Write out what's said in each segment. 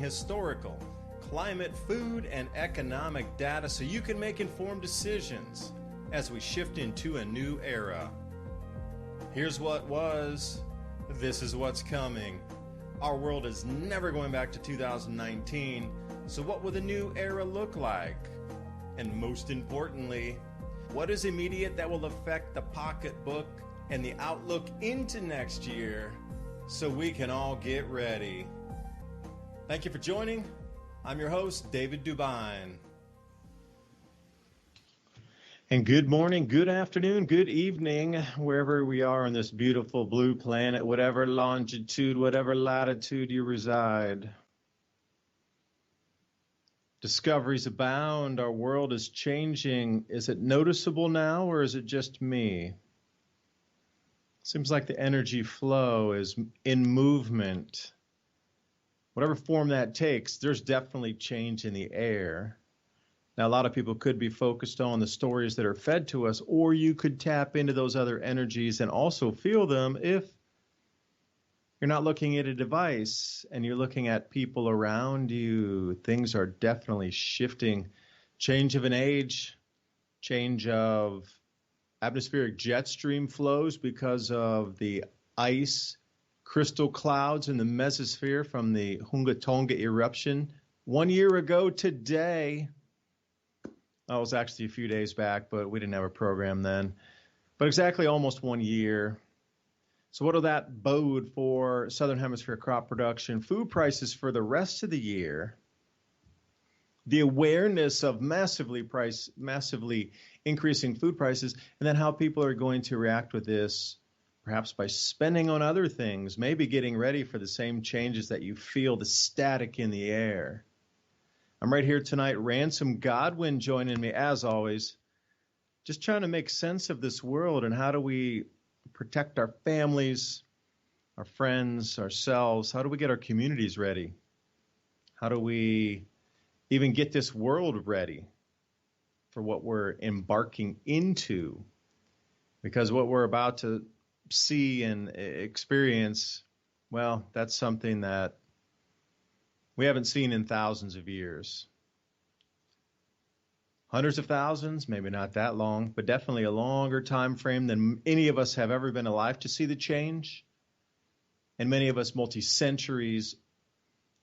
historical, climate, food, and economic data so you can make informed decisions as we shift into a new era. Here's what was, this is what's coming. Our world is never going back to 2019, so what will the new era look like? And most importantly, what is immediate that will affect the pocketbook and the outlook into next year so we can all get ready? Thank you for joining. I'm your host, David DuByne. And good morning, good afternoon, good evening, wherever we are on this beautiful blue planet, whatever longitude, whatever latitude you reside. Discoveries abound. Our world is changing. Is it noticeable now, or is it just me? Seems like the energy flow is in movement. Whatever form that takes, there's definitely change in the air. Now, a lot of people could be focused on the stories that are fed to us, or you could tap into those other energies and also feel them if you're not looking at a device and you're looking at people around you. Things are definitely shifting. Change of an age, change of atmospheric jet stream flows because of the ice crystal clouds in the mesosphere from the Hunga Tonga eruption 1 year ago today. That was actually a few days back, but we didn't have a program then. But exactly almost 1 year. So what will that bode for Southern Hemisphere crop production, food prices for the rest of the year, the awareness of massively increasing food prices, and then how people are going to react with this, perhaps by spending on other things, maybe getting ready for the same changes that you feel, the static in the air. I'm right here tonight, Ransom, Godwin joining me as always, just trying to make sense of this world and how do we protect our families, our friends, ourselves. How do we get our communities ready? How do we even get this world ready for what we're embarking into? Because what we're about to see and experience, well, that's something that we haven't seen in thousands of years. Hundreds of thousands, maybe not that long, but definitely a longer time frame than any of us have ever been alive to see the change. And many of us multi-centuries.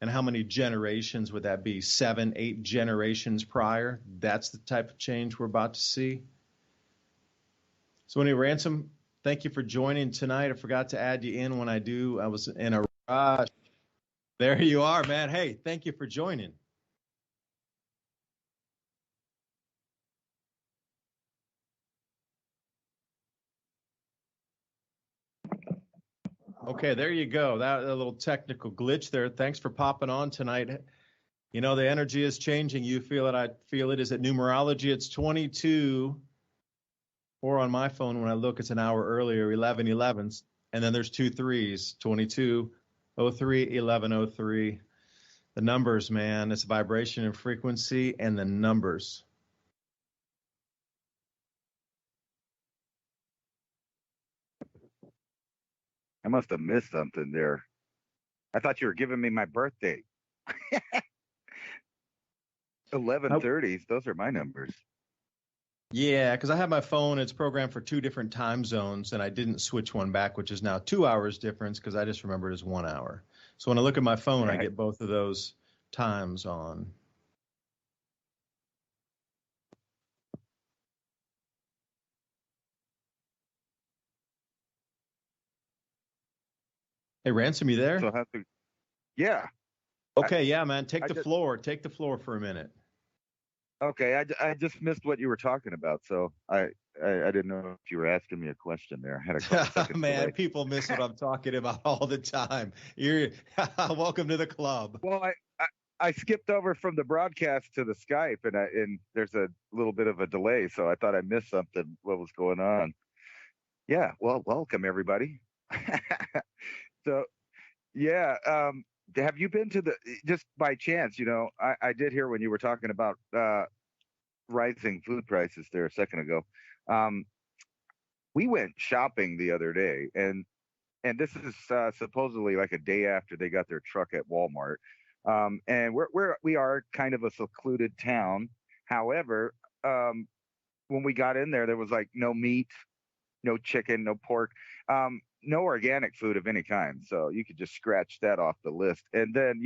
And how many generations would that be? 7, 8 generations prior? That's the type of change we're about to see. So anyway, Ransom, thank you for joining tonight. I forgot to add you in when I do. I was in a rush. There you are, man. Hey, thank you for joining. Okay, there you go. That a little technical glitch there. Thanks for popping on tonight. You know, the energy is changing. You feel it. I feel it. Is it numerology? It's 22. Or on my phone, when I look, it's an hour earlier, 11:11. And then there's 2 3s, 22:03, 11:03. The numbers, man, it's vibration and frequency and the numbers. I must have missed something there. I thought you were giving me my birthday. 11:30s, those are my numbers. Yeah, because I have my phone. It's programmed for 2 different time zones, and I didn't switch one back, which is now 2 hours difference because I just remembered it as 1 hour. So when I look at my phone, right, I get both of those times on. Hey, Ransom, you there? So yeah. Okay, yeah, man. Take the floor. Take the floor for a minute. Okay, I just missed what you were talking about, so I didn't know if you were asking me a question there. I had a couple seconds man, delay. People miss what I'm talking about all the time. You're welcome to the club. Well, I skipped over from the broadcast to the Skype, and there's a little bit of a delay, so I thought I missed something. What was going on? Yeah. Well, welcome everybody. So, yeah. Have you been to just by chance, I did hear when you were talking about rising food prices there a second ago. We went shopping the other day, and this is supposedly like a day after they got their truck at Walmart. And we are kind of a secluded town. However, when we got in there, there was like no meat, no chicken, no pork, no organic food of any kind. So you could just scratch that off the list. And then,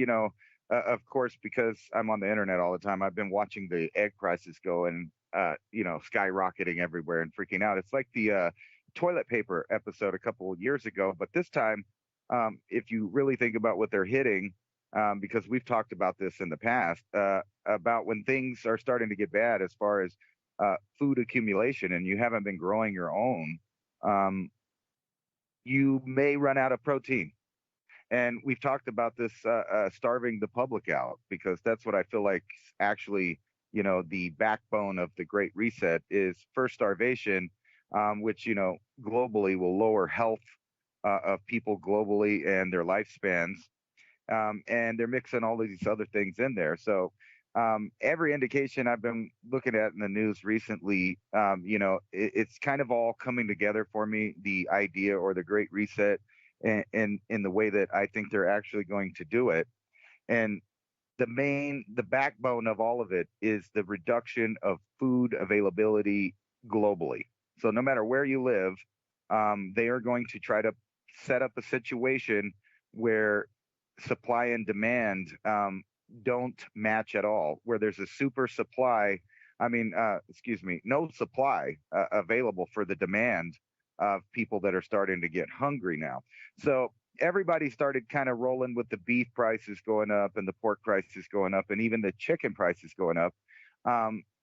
of course, because I'm on the internet all the time, I've been watching the egg prices go and, skyrocketing everywhere and freaking out. It's like the toilet paper episode a couple of years ago. But this time, if you really think about what they're hitting, because we've talked about this in the past, about when things are starting to get bad as far as food accumulation and you haven't been growing your own, you may run out of protein. And we've talked about this starving the public out, because that's what I feel like actually, the backbone of the Great Reset is first starvation, which, globally will lower health of people globally and their lifespans. And they're mixing all of these other things in there. So every indication I've been looking at in the news recently, it's kind of all coming together for me, the idea or the Great Reset, and in the way that I think they're actually going to do it. And the backbone of all of it is the reduction of food availability globally. So no matter where you live, they are going to try to set up a situation where supply and demand don't match at all, where there's a super supply, no supply available for the demand of people that are starting to get hungry now. So everybody started kind of rolling with the beef prices going up and the pork prices going up and even the chicken prices going up.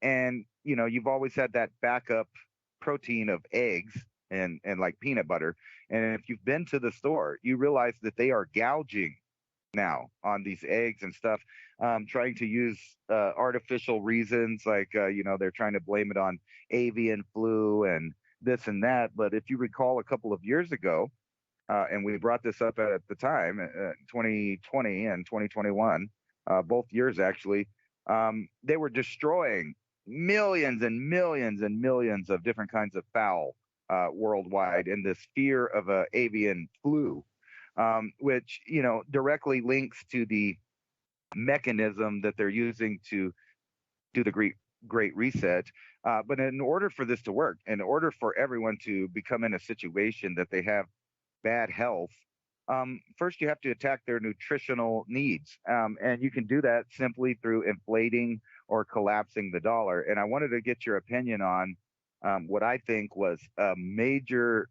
And, you've always had that backup protein of eggs and like peanut butter. And if you've been to the store, you realize that they are gouging now on these eggs and stuff, trying to use artificial reasons, like, they're trying to blame it on avian flu and this and that. But if you recall a couple of years ago, and we brought this up at the time, 2020 and 2021, both years actually, they were destroying millions and millions and millions of different kinds of fowl worldwide in this fear of avian flu, which, directly links to the mechanism that they're using to do the Great Reset. But in order for this to work, in order for everyone to become in a situation that they have bad health, first you have to attack their nutritional needs. And you can do that simply through inflating or collapsing the dollar. And I wanted to get your opinion on what I think was a major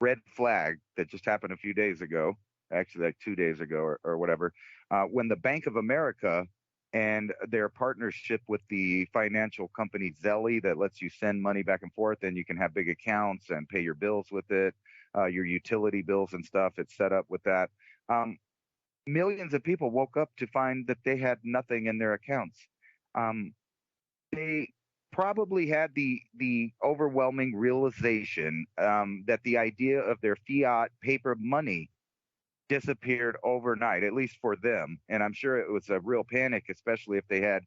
red flag that just happened a few days ago, actually like 2 days ago or whatever, when the Bank of America and their partnership with the financial company Zelly that lets you send money back and forth, and you can have big accounts and pay your bills with it, your utility bills and stuff. It's set up with that. Millions of people woke up to find that they had nothing in their accounts. They probably had the overwhelming realization that the idea of their fiat paper money disappeared overnight, at least for them. And I'm sure it was a real panic, especially if they had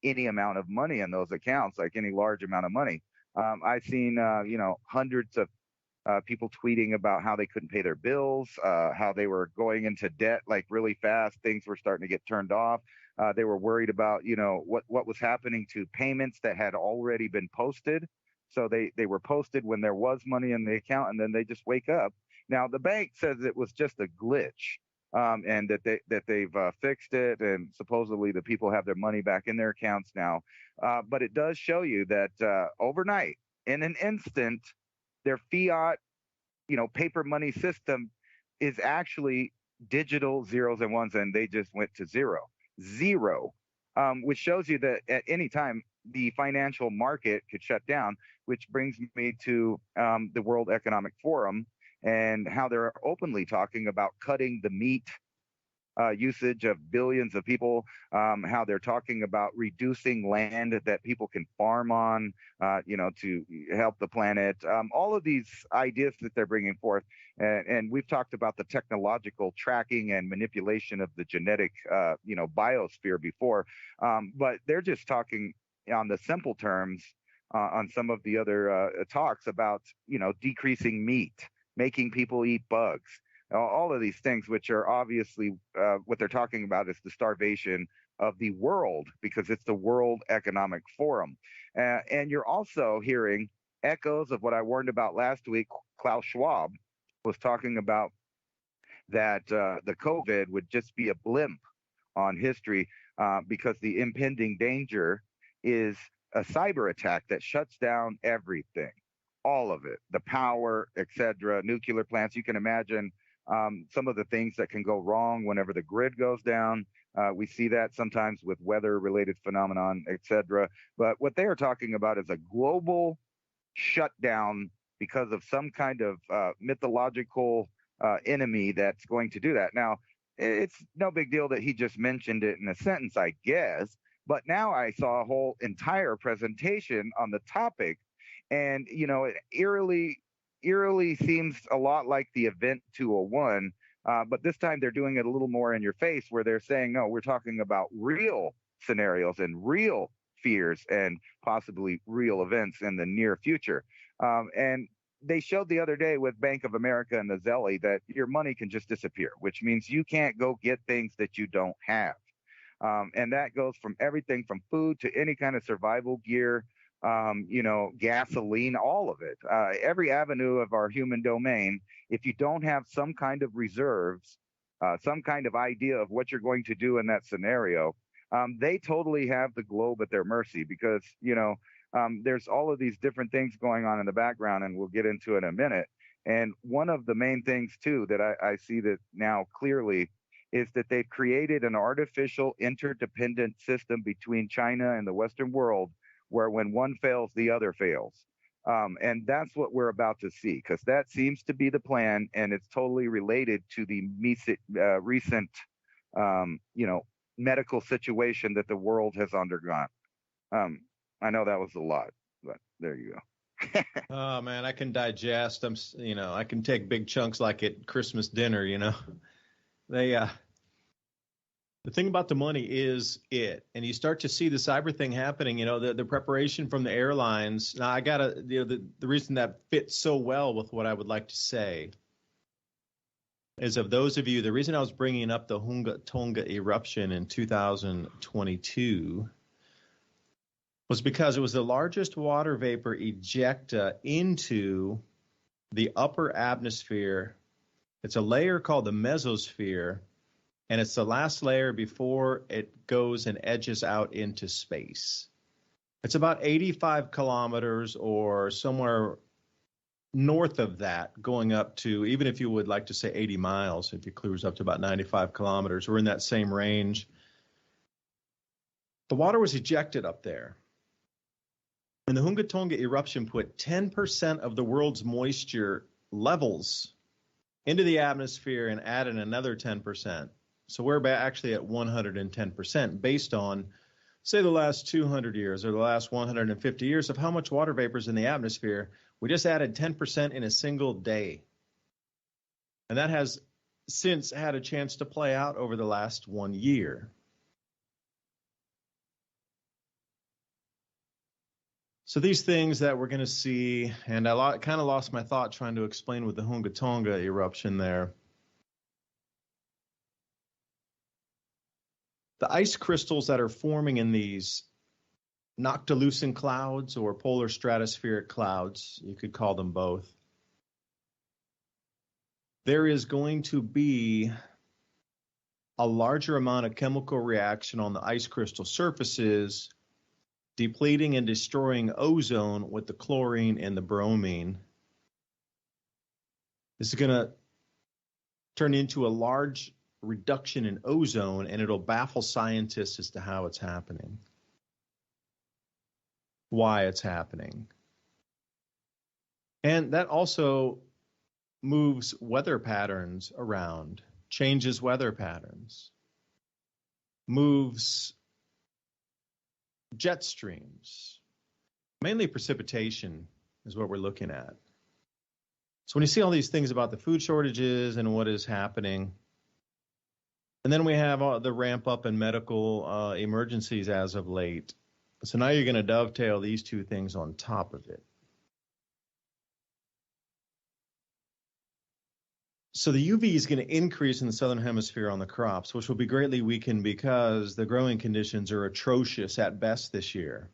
any amount of money in those accounts, like any large amount of money. I've seen, hundreds of people tweeting about how they couldn't pay their bills, how they were going into debt like really fast. Things were starting to get turned off. They were worried about, what was happening to payments that had already been posted. So they were posted when there was money in the account, and then they just wake up. Now, the bank says it was just a glitch, and that they've fixed it, and supposedly the people have their money back in their accounts now. But it does show you that overnight, in an instant, their fiat, paper money system is actually digital zeros and ones, and they just went to zero, which shows you that at any time the financial market could shut down, which brings me to the World Economic Forum and how they're openly talking about cutting the meat usage of billions of people, how they're talking about reducing land that people can farm on, to help the planet. All of these ideas that they're bringing forth. And we've talked about the technological tracking and manipulation of the genetic, biosphere before. But they're just talking on the simple terms on some of the other talks about, decreasing meat, making people eat bugs, all of these things, which are obviously what they're talking about is the starvation of the world, because it's the World Economic Forum. And you're also hearing echoes of what I warned about last week. Klaus Schwab was talking about that the COVID would just be a blimp on history because the impending danger is a cyber attack that shuts down everything, all of it, the power, etc., nuclear plants. You can imagine some of the things that can go wrong whenever the grid goes down. We see that sometimes with weather-related phenomenon, etc. But what they are talking about is a global shutdown because of some kind of mythological enemy that's going to do that. Now, it's no big deal that he just mentioned it in a sentence, I guess. But now I saw a whole entire presentation on the topic, and it eerily seems a lot like the Event 201. But this time they're doing it a little more in your face, where they're saying, no, we're talking about real scenarios and real fears and possibly real events in the near future. And they showed the other day with Bank of America and the Zelly that your money can just disappear, which means you can't go get things that you don't have. And that goes from everything from food to any kind of survival gear, gasoline, all of it. Every avenue of our human domain, if you don't have some kind of reserves, some kind of idea of what you're going to do in that scenario, they totally have the globe at their mercy, because, there's all of these different things going on in the background, and we'll get into it in a minute. And one of the main things, too, that I see that now clearly is that they've created an artificial interdependent system between China and the Western world, where when one fails, the other fails. And that's what we're about to see, because that seems to be the plan, and it's totally related to the recent, medical situation that the world has undergone. I know that was a lot, but there you go. Oh man, I can digest. I can take big chunks like at Christmas dinner. The thing about the money is and you start to see the cyber thing happening. The preparation from the airlines. Now I gotta, the reason that fits so well with what I would like to say is, of those of you, the reason I was bringing up the Hunga Tonga eruption in 2022 was because it was the largest water vapor ejecta into the upper atmosphere. It's a layer called the mesosphere, and it's the last layer before it goes and edges out into space. It's about 85 kilometers or somewhere north of that, going up to, even if you would like to say 80 miles, if it clears up to about 95 kilometers, we're in that same range. The water was ejected up there. And the Hunga Tonga eruption put 10% of the world's moisture levels into the atmosphere and added another 10%. So we're actually at 110% based on, say, the last 200 years or the last 150 years of how much water vapor is in the atmosphere. We just added 10% in a single day. And that has since had a chance to play out over the last 1 year. So these things that we're going to see, and I kind of lost my thought trying to explain with the Hunga Tonga eruption there. The ice crystals that are forming in these noctilucent clouds or polar stratospheric clouds, you could call them both, there is going to be a larger amount of chemical reaction on the ice crystal surfaces, depleting and destroying ozone with the chlorine and the bromine. This is going to turn into a large reduction in ozone, and it'll baffle scientists as to how it's happening, why it's happening. And that also moves weather patterns around, changes weather patterns, moves jet streams. Mainly precipitation is what we're looking at. So when you see all these things about the food shortages and what is happening, and then we have the ramp up in medical emergencies as of late. So now you're going to dovetail these two things on top of it. So the UV is going to increase in the southern hemisphere on the crops, which will be greatly weakened because the growing conditions are atrocious at best this year.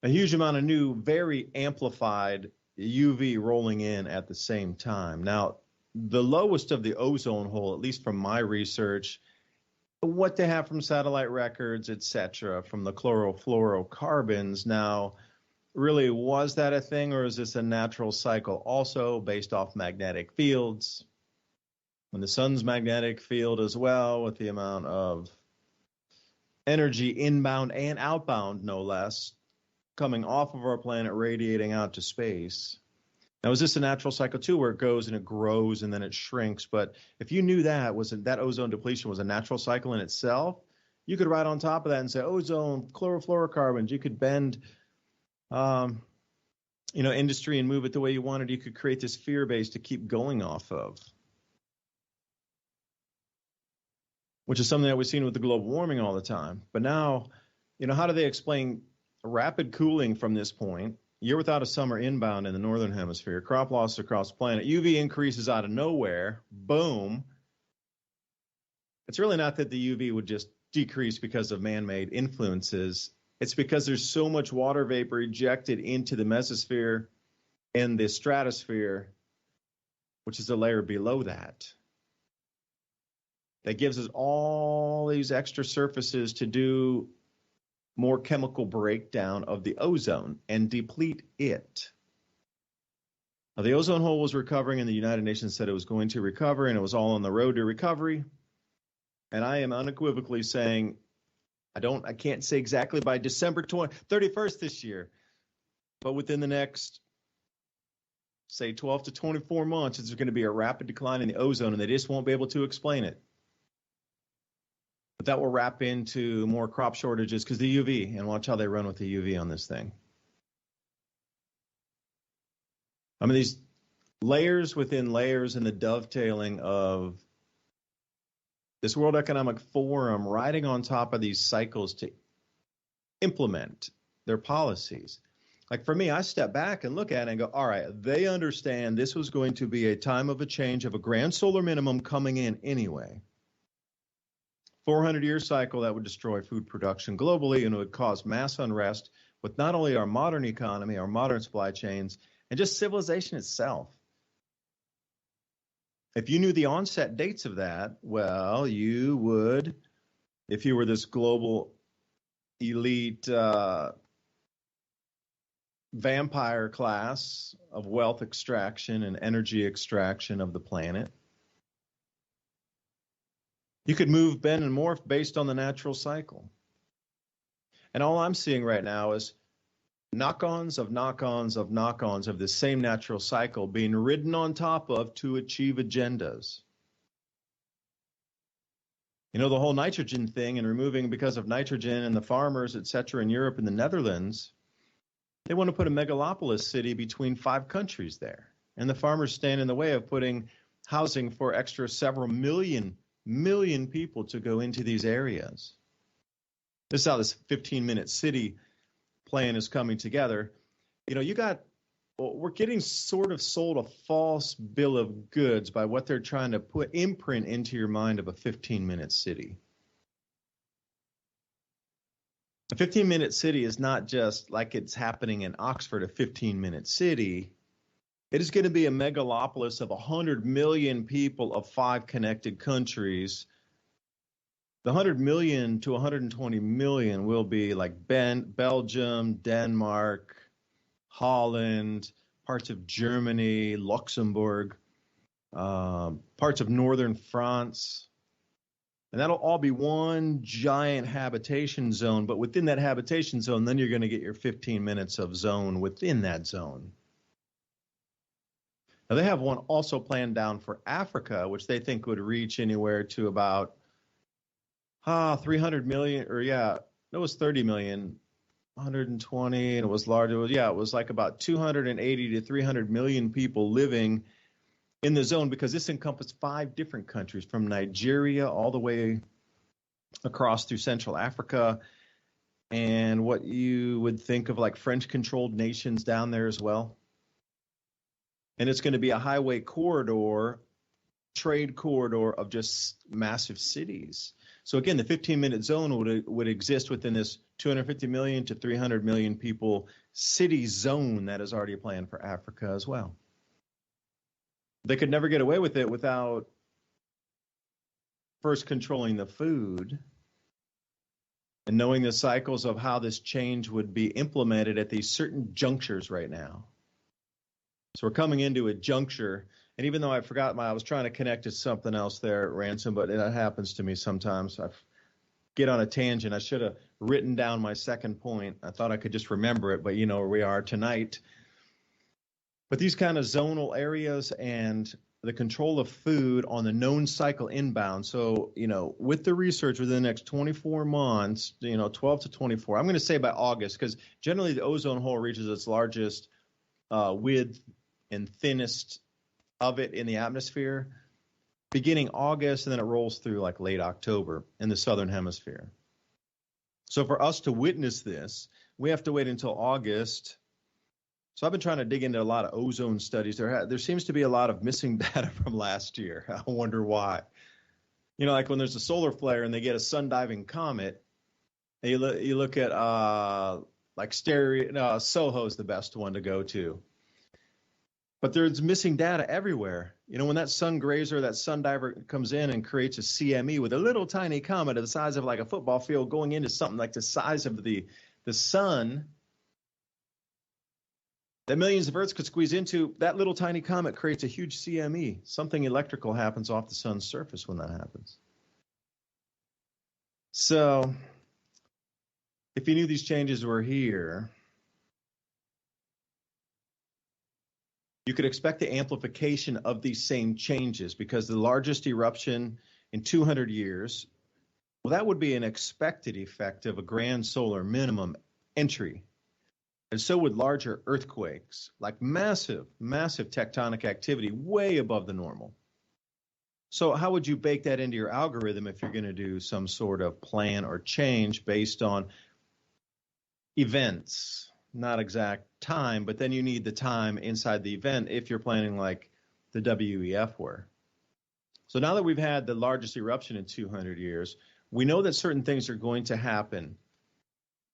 A huge amount of new, very amplified UV rolling in at the same time. Now, the lowest of the ozone hole, at least from my research, what they have from satellite records, etc., from the chlorofluorocarbons. Now, really, was that a thing, or is this a natural cycle also based off magnetic fields? When the sun's magnetic field as well, with the amount of energy inbound and outbound, no less, coming off of our planet, radiating out to space. Now, is this a natural cycle too, where it goes and it grows and then it shrinks? But if you knew that that ozone depletion was a natural cycle in itself, you could write on top of that and say ozone, chlorofluorocarbons. You could bend, industry and move it the way you wanted. You could create this fear base to keep going off of, which is something that we've seen with the global warming all the time. But now, how do they explain rapid cooling from this point? Year without a summer inbound in the northern hemisphere, crop loss across the planet, UV increases out of nowhere, boom. It's really not that the UV would just decrease because of man-made influences. It's because there's so much water vapor ejected into the mesosphere and the stratosphere, which is the layer below that. That gives us all these extra surfaces to do more chemical breakdown of the ozone and deplete it. Now, the ozone hole was recovering, and the United Nations said it was going to recover, and it was all on the road to recovery. And I am unequivocally saying, I can't say exactly by December 31st this year, but within the next, say, 12 to 24 months, there's going to be a rapid decline in the ozone, and they just won't be able to explain it. But that will wrap into more crop shortages because the UV, and watch how they run with the UV on this thing. I mean, these layers within layers and the dovetailing of this World Economic Forum riding on top of these cycles to implement their policies. Like for me, I step back and look at it and go, all right, they understand this was going to be a time of a change of a grand solar minimum coming in anyway. 400-year cycle that would destroy food production globally, and it would cause mass unrest with not only our modern economy, our modern supply chains, and just civilization itself. If you knew the onset dates of that, well, you would, if you were this global elite vampire class of wealth extraction and energy extraction of the planet, you could move, bend, and morph based on the natural cycle. And all I'm seeing right now is knock-ons of knock-ons of knock-ons of the same natural cycle being ridden on top of to achieve agendas. The whole nitrogen thing and removing because of nitrogen and the farmers, et cetera, in Europe and the Netherlands, they want to put a megalopolis city between 5 countries there. And the farmers stand in the way of putting housing for extra several million people to go into these areas. This is how this 15-minute city plan is coming together. We're getting sort of sold a false bill of goods by what they're trying to imprint into your mind of a 15-minute city. A 15-minute city is not just like it's happening in Oxford, a 15-minute city. It is going to be a megalopolis of 100 million people of 5 connected countries. The 100 million to 120 million will be like Belgium, Denmark, Holland, parts of Germany, Luxembourg, parts of northern France. And that'll all be one giant habitation zone. But within that habitation zone, then you're going to get your 15 minutes of zone within that zone. Now, they have one also planned down for Africa, which they think would reach anywhere to about 300 million, it was 30 million, 120, and it was large. It was like about 280 to 300 million people living in the zone, because this encompassed 5 different countries, from Nigeria all the way across through Central Africa, and what you would think of like French-controlled nations down there as well. And it's going to be a highway corridor, trade corridor of just massive cities. So again, the 15-minute zone would exist within this 250 million to 300 million people city zone that is already planned for Africa as well. They could never get away with it without first controlling the food and knowing the cycles of how this change would be implemented at these certain junctures right now. So we're coming into a juncture, and even though I forgot I was trying to connect to something else there at Ransom, but that happens to me sometimes. I get on a tangent. I should have written down my second point. I thought I could just remember it, but you know where we are tonight. But these kind of zonal areas and the control of food on the known cycle inbound. So, you know, with the research within the next 24 months, 12 to 24, I'm going to say by August, because generally the ozone hole reaches its largest width and thinnest of it in the atmosphere beginning August, and then it rolls through like late October in the southern hemisphere. So for us to witness this, we have to wait until August. So I've been trying to dig into a lot of ozone studies. There seems to be a lot of missing data from last year. I wonder why. You know, like when there's a solar flare and they get a sun-diving comet, you look at like SOHO is the best one to go to. But there's missing data everywhere. You know, when that sun grazer, that sun diver comes in and creates a CME with a little tiny comet of the size of like a football field going into something like the size of the sun, that millions of Earths could squeeze into, that little tiny comet creates a huge CME. Something electrical happens off the sun's surface when that happens. So if you knew these changes were here, you could expect the amplification of these same changes, because the largest eruption in 200 years, well, that would be an expected effect of a grand solar minimum entry. And so would larger earthquakes, like massive, massive tectonic activity way above the normal. So how would you bake that into your algorithm if you're going to do some sort of plan or change based on events? Not exact time, but then you need the time inside the event if you're planning like the WEF were. So now that we've had the largest eruption in 200 years, we know that certain things are going to happen.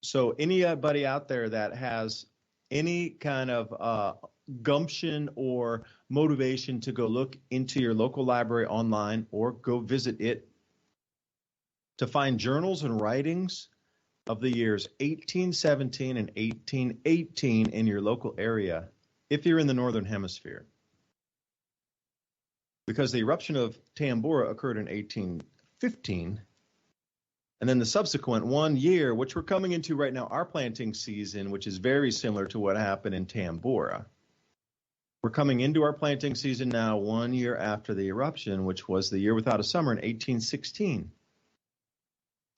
So anybody out there that has any kind of gumption or motivation to go look into your local library online or go visit it to find journals and writings of the years 1817 and 1818 in your local area, if you're in the Northern Hemisphere. Because the eruption of Tambora occurred in 1815, and then the subsequent 1 year, which we're coming into right now, our planting season, which is very similar to what happened in Tambora. We're coming into our planting season now 1 year after the eruption, which was the year without a summer in 1816.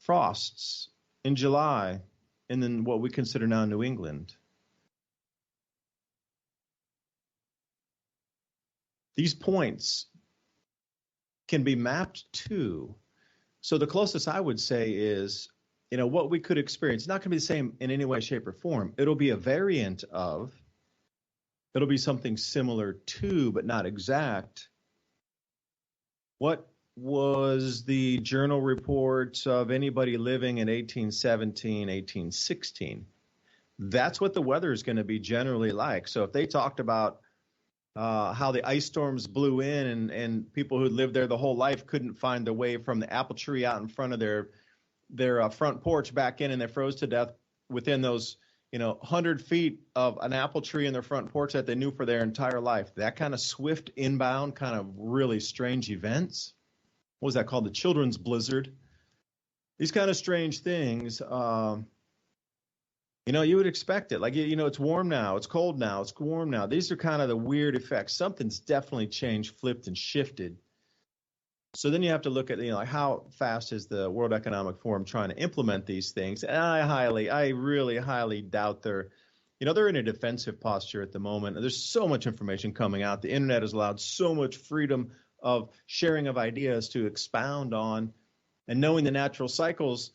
Frosts in July, and then what we consider now New England. These points can be mapped to. So the closest I would say is, what we could experience. It's not going to be the same in any way, shape, or form. It'll be a variant of. It'll be something similar to, but not exact. What was the journal reports of anybody living in 1817, 1816? That's what the weather is going to be generally like. So if they talked about how the ice storms blew in and people who lived there the whole life couldn't find their way from the apple tree out in front of their front porch back in, and they froze to death within those 100 feet of an apple tree in their front porch that they knew for their entire life. That kind of swift inbound, kind of really strange events. What was that called? The children's blizzard. These kind of strange things, you would expect it. Like, it's warm now, it's cold now, it's warm now. These are kind of the weird effects. Something's definitely changed, flipped, and shifted. So then you have to look at, like how fast is the World Economic Forum trying to implement these things? And I really highly doubt they're in a defensive posture at the moment. There's so much information coming out. The internet has allowed so much freedom of sharing of ideas to expound on, and knowing the natural cycles.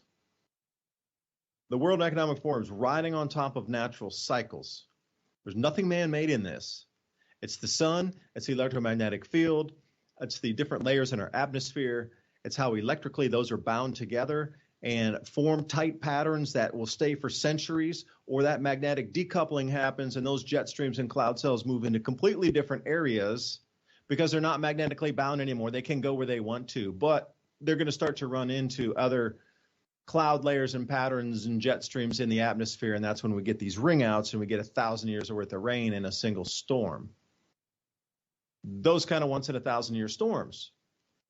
The World Economic Forum is riding on top of natural cycles. There's nothing man-made in this. It's the sun, it's the electromagnetic field, it's the different layers in our atmosphere, it's how electrically those are bound together and form tight patterns that will stay for centuries, or that magnetic decoupling happens and those jet streams and cloud cells move into completely different areas because they're not magnetically bound anymore. They can go where they want to, but they're going to start to run into other cloud layers and patterns and jet streams in the atmosphere, and that's when we get these ringouts and we get 1,000 years worth of rain in a single storm. Those kind of once in 1,000-year storms.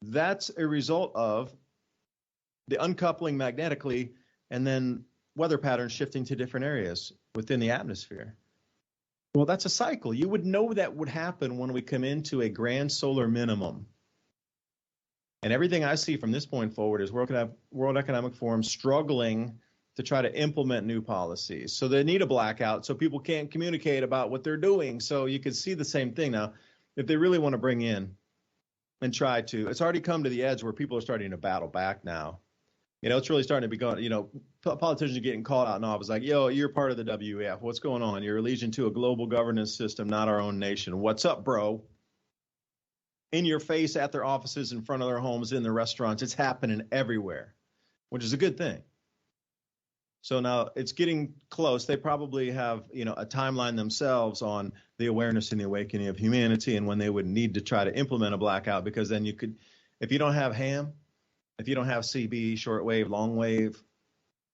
That's a result of the uncoupling magnetically and then weather patterns shifting to different areas within the atmosphere. Well, that's a cycle. You would know that would happen when we come into a grand solar minimum. And everything I see from this point forward is World Economic Forum struggling to try to implement new policies. So they need a blackout so people can't communicate about what they're doing. So you can see the same thing now. If they really want to bring in and try to, it's already come to the edge where people are starting to battle back now. It's really starting to be going, politicians are getting called out in office like, yo, you're part of the WEF. What's going on? You're allegiant to a global governance system, not our own nation. What's up, bro? In your face, at their offices, in front of their homes, in their restaurants. It's happening everywhere, which is a good thing. So now it's getting close. They probably have, a timeline themselves on the awareness and the awakening of humanity and when they would need to try to implement a blackout, because then you could, if you don't have ham, if you don't have CB, shortwave, longwave,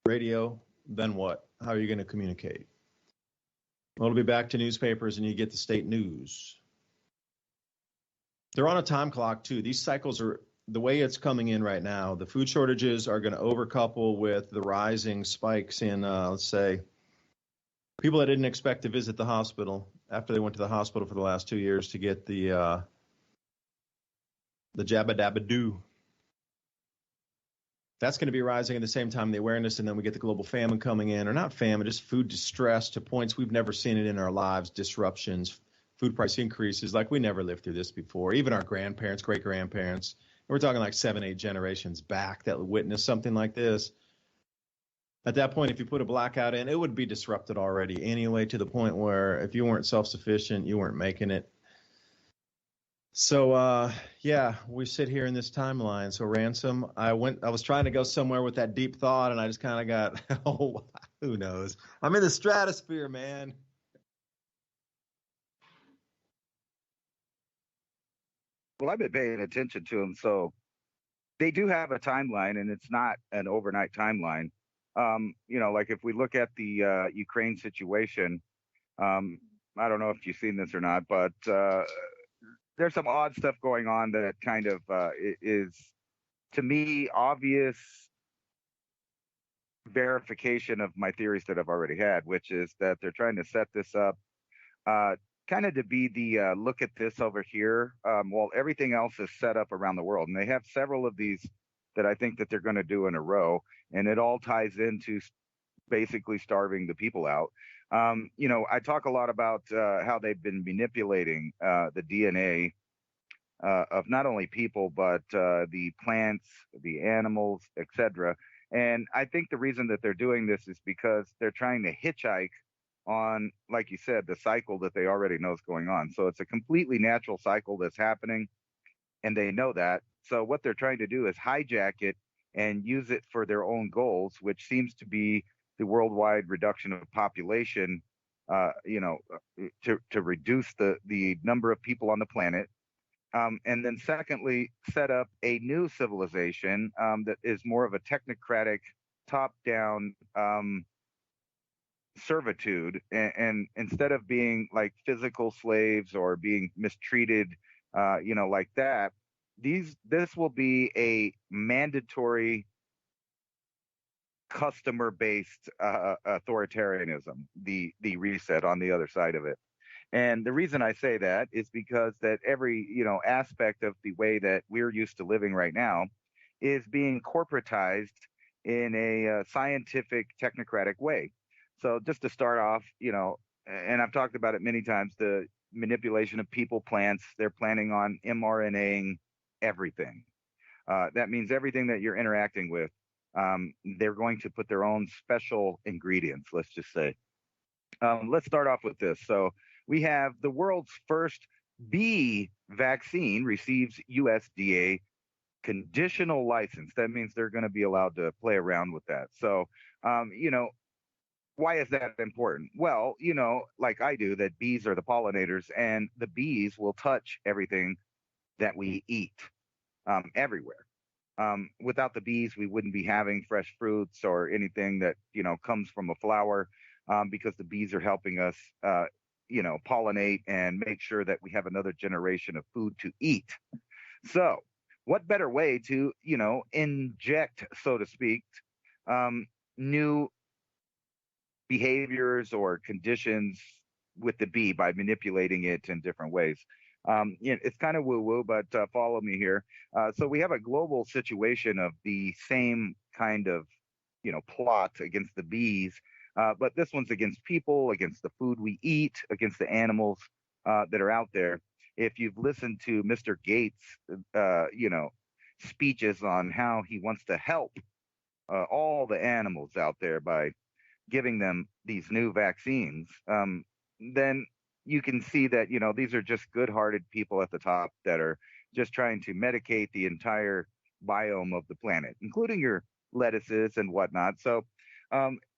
radio, then what? How are you going to communicate? Well, it'll be back to newspapers and you get the state news. They're on a time clock, too. These cycles are the way it's coming in right now. The food shortages are going to overcouple with the rising spikes in, let's say, people that didn't expect to visit the hospital after they went to the hospital for the last 2 years to get the jabba dabba doo. That's going to be rising at the same time, the awareness, and then we get the global famine coming in, or not famine, just food distress to points we've never seen it in our lives, disruptions, food price increases like we never lived through this before. Even our grandparents, great-grandparents, we're talking like 7, 8 generations back that witnessed something like this. At that point, if you put a blackout in, it would be disrupted already anyway, to the point where if you weren't self-sufficient, you weren't making it. So, yeah, we sit here in this timeline. So, Ransom, I was trying to go somewhere with that deep thought, and I just kind of got, oh, who knows? I'm in the stratosphere, man. Well, I've been paying attention to them. So they do have a timeline, and it's not an overnight timeline. Like if we look at the Ukraine situation, I don't know if you've seen this or not, but there's some odd stuff going on that kind of is, to me, obvious verification of my theories that I've already had, which is that they're trying to set this up kind of to be the look at this over here while everything else is set up around the world. And they have several of these that I think that they're going to do in a row. And it all ties into basically starving the people out. I talk a lot about how they've been manipulating the DNA of not only people, but the plants, the animals, etc. And I think the reason that they're doing this is because they're trying to hitchhike on, like you said, the cycle that they already know is going on. So it's a completely natural cycle that's happening, and they know that. So what they're trying to do is hijack it and use it for their own goals, which seems to be the worldwide reduction of population, to reduce the number of people on the planet. And then secondly, set up a new civilization that is more of a technocratic, top-down servitude. And instead of being like physical slaves or being mistreated, like that, this will be a mandatory customer-based authoritarianism, the reset on the other side of it. And the reason I say that is because that every, aspect of the way that we're used to living right now is being corporatized in a scientific, technocratic way. So just to start off, and I've talked about it many times, the manipulation of people, plants, they're planning on mRNAing everything. That means everything that you're interacting with, they're going to put their own special ingredients, let's just say. Let's start off with this. So we have the world's first bee vaccine receives USDA conditional license. That means they're going to be allowed to play around with that. So, why is that important? Well, like I do, that bees are the pollinators, and the bees will touch everything that we eat everywhere. Without the bees, we wouldn't be having fresh fruits or anything that comes from a flower, because the bees are helping us, pollinate and make sure that we have another generation of food to eat. So, what better way to inject, so to speak, new behaviors or conditions with the bee by manipulating it in different ways. It's kind of woo-woo, but follow me here. So we have a global situation of the same kind of, plot against the bees, but this one's against people, against the food we eat, against the animals that are out there. If you've listened to Mr. Gates, speeches on how he wants to help all the animals out there by giving them these new vaccines, then you can see that, these are just good-hearted people at the top that are just trying to medicate the entire biome of the planet, including your lettuces and whatnot. So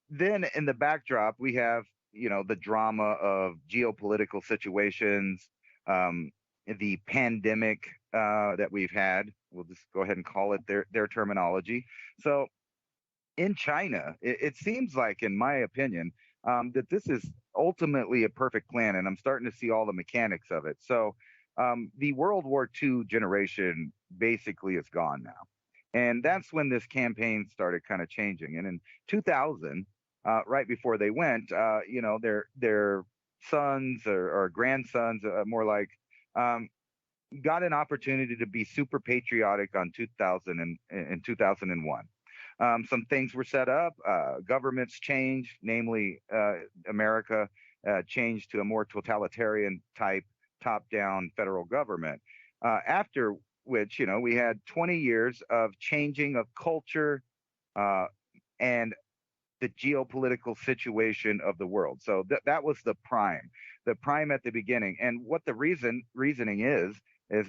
then in the backdrop, we have, the drama of geopolitical situations, the pandemic that we've had. We'll just go ahead and call it their terminology. So in China, it seems like, in my opinion, that this is ultimately a perfect plan, and I'm starting to see all the mechanics of it. So the World War II generation basically is gone now. And that's when this campaign started kind of changing. And in 2000, right before they went, their sons or grandsons, more like, got an opportunity to be super patriotic on 2001. Some things were set up. Governments changed, namely America changed to a more totalitarian type top-down federal government. After which, we had 20 years of changing of culture and the geopolitical situation of the world. So that was the prime at the beginning. And what the reasoning is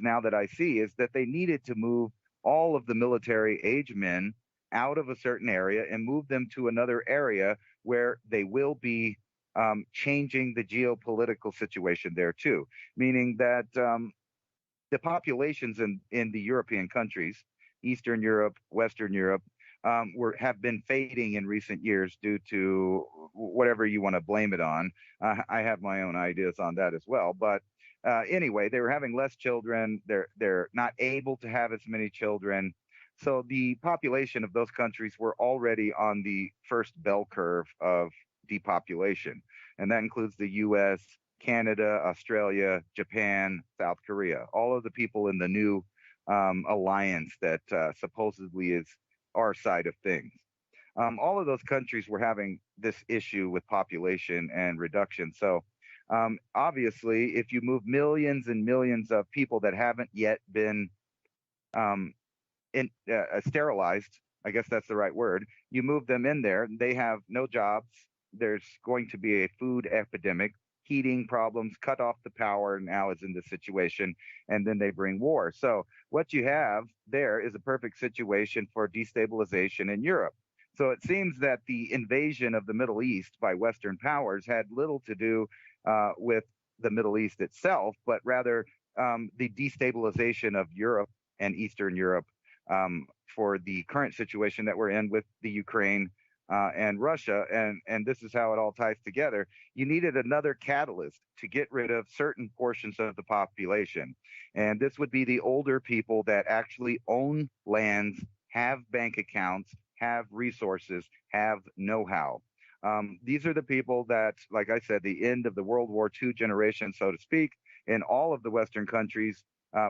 now that I see, is that they needed to move all of the military age men out of a certain area and move them to another area where they will be changing the geopolitical situation there too, meaning that the populations in the European countries, Eastern Europe, Western Europe, have been fading in recent years due to whatever you want to blame it on. I have my own ideas on that as well, but anyway, they were having less children. They're not able to have as many children. So the population of those countries were already on the first bell curve of depopulation. And that includes the U.S., Canada, Australia, Japan, South Korea, all of the people in the new alliance that supposedly is our side of things. All of those countries were having this issue with population and reduction. So obviously, if you move millions and millions of people that haven't yet been sterilized, I guess that's the right word, you move them in there, they have no jobs. There's going to be a food epidemic, heating problems, cut off the power now is in this situation, and then they bring war. So what you have there is a perfect situation for destabilization in Europe. So it seems that the invasion of the Middle East by Western powers had little to do with the Middle East itself, but rather the destabilization of Europe and Eastern Europe for the current situation that we're in with the Ukraine and Russia. And this is how it all ties together. You needed another catalyst to get rid of certain portions of the population. And this would be the older people that actually own lands, have bank accounts, have resources, have know-how. These are the people that, like I said, the end of the World War II generation, so to speak, in all of the Western countries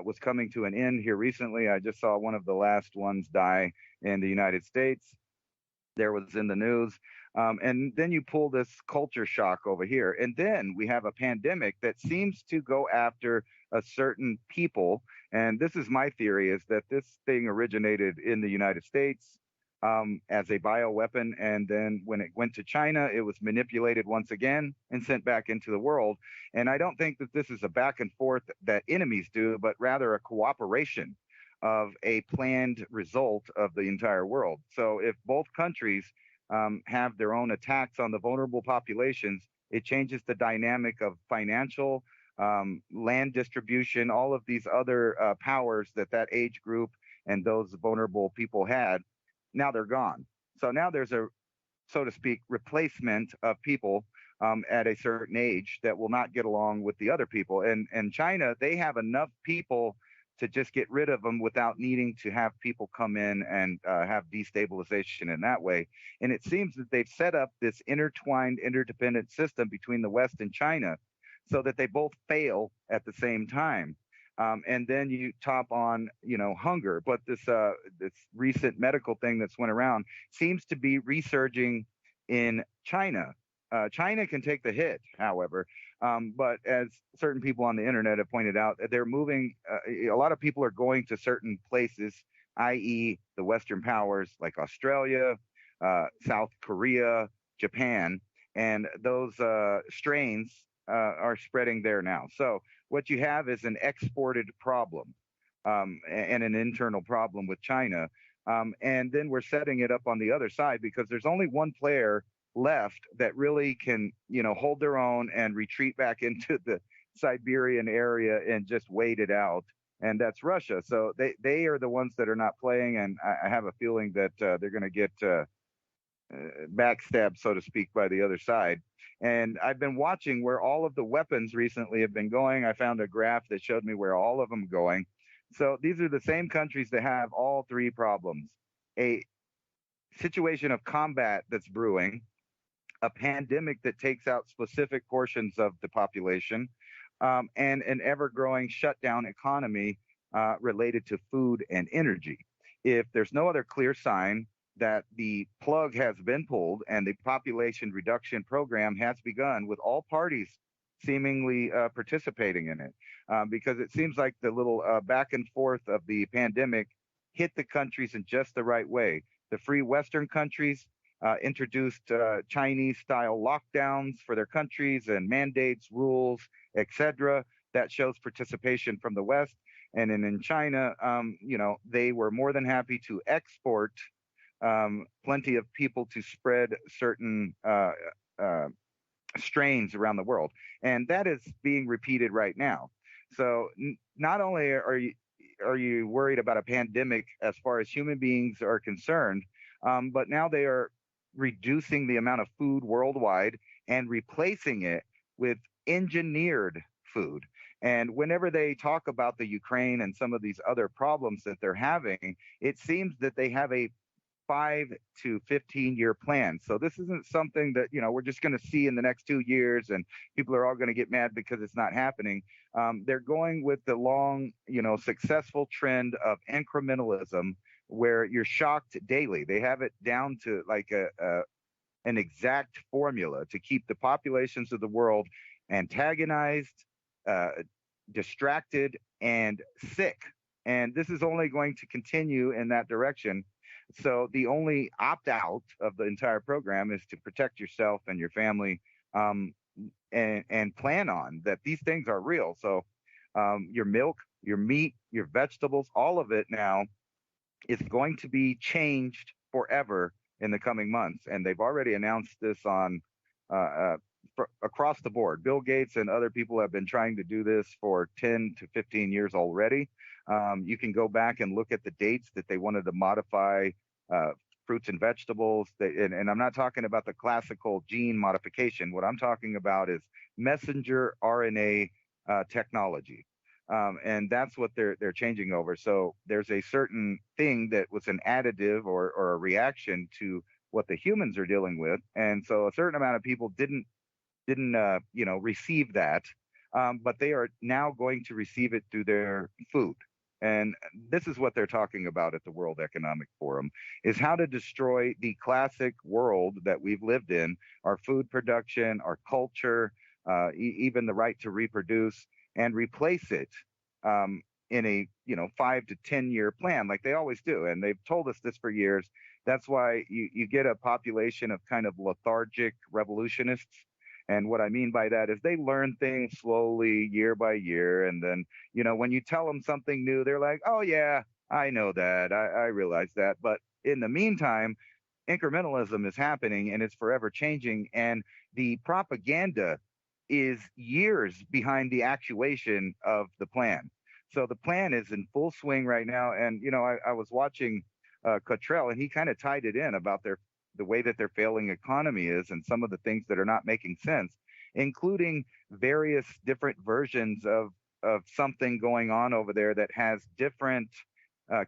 was coming to an end here recently. I just saw one of the last ones die in the United States. There was in the news. And then you pull this culture shock over here. And then we have a pandemic that seems to go after a certain people. And this is my theory, is that this thing originated in the United States. as a bioweapon. And then when it went to China, it was manipulated once again and sent back into the world. And I don't think that this is a back and forth that enemies do, but rather a cooperation of a planned result of the entire world. So if both countries have their own attacks on the vulnerable populations, it changes the dynamic of financial, land distribution, all of these other powers that age group and those vulnerable people had. Now they're gone. So now there's a, so to speak, replacement of people at a certain age that will not get along with the other people. And China, they have enough people to just get rid of them without needing to have people come in and have destabilization in that way. And it seems that they've set up this intertwined, interdependent system between the West and China so that they both fail at the same time. And then you top on, hunger. But this recent medical thing that's went around seems to be resurging in China. China can take the hit, however. But as certain people on the internet have pointed out, they're moving. A lot of people are going to certain places, i.e., the Western powers like Australia, South Korea, Japan, and those strains are spreading there now. So what you have is an exported problem and an internal problem with China. And then we're setting it up on the other side because there's only one player left that really can, hold their own and retreat back into the Siberian area and just wait it out. And that's Russia. So they are the ones that are not playing. And I have a feeling that they're going to get backstabbed, so to speak, by the other side. And I've been watching where all of the weapons recently have been going. I found a graph that showed me where all of them are going. So these are the same countries that have all three problems: a situation of combat that's brewing, a pandemic that takes out specific portions of the population, and an ever-growing shutdown economy related to food and energy. If there's no other clear sign that the plug has been pulled and the population reduction program has begun, with all parties seemingly participating in it, because it seems like the little back and forth of the pandemic hit the countries in just the right way. The free Western countries introduced Chinese-style lockdowns for their countries and mandates, rules, etc. That shows participation from the West. And then in China, they were more than happy to export plenty of people to spread certain strains around the world. And that is being repeated right now. So not only are you worried about a pandemic as far as human beings are concerned, but now they are reducing the amount of food worldwide and replacing it with engineered food. And whenever they talk about the Ukraine and some of these other problems that they're having, it seems that they have a 5 to 15-year plan. So this isn't something that, we're just going to see in the next 2 years and people are all going to get mad because it's not happening. They're going with the long, successful trend of incrementalism, where you're shocked daily. They have it down to like an exact formula to keep the populations of the world antagonized, distracted, and sick. And this is only going to continue in that direction. So the only opt-out of the entire program is to protect yourself and your family, and plan on that these things are real. So your milk, your meat, your vegetables, all of it now is going to be changed forever in the coming months. And they've already announced this on across the board. Bill Gates and other people have been trying to do this for 10 to 15 years already. You can go back and look at the dates that they wanted to modify fruits and vegetables. And I'm not talking about the classical gene modification. What I'm talking about is messenger RNA technology. And that's what they're changing over. So there's a certain thing that was an additive or a reaction to what the humans are dealing with. And so a certain amount of people didn't receive that, but they are now going to receive it through their food. And this is what they're talking about at the World Economic Forum, is how to destroy the classic world that we've lived in, our food production, our culture, even the right to reproduce, and replace it in a 5 to 10 year plan, like they always do. And they've told us this for years. That's why you get a population of kind of lethargic revolutionists. And what I mean by that is they learn things slowly, year by year. And then, when you tell them something new, they're like, oh, yeah, I know that. I realize that. But in the meantime, incrementalism is happening and it's forever changing. And the propaganda is years behind the actuation of the plan. So the plan is in full swing right now. And, I was watching Cottrell, and he kind of tied it in about the way that their failing economy is and some of the things that are not making sense, including various different versions of something going on over there that has different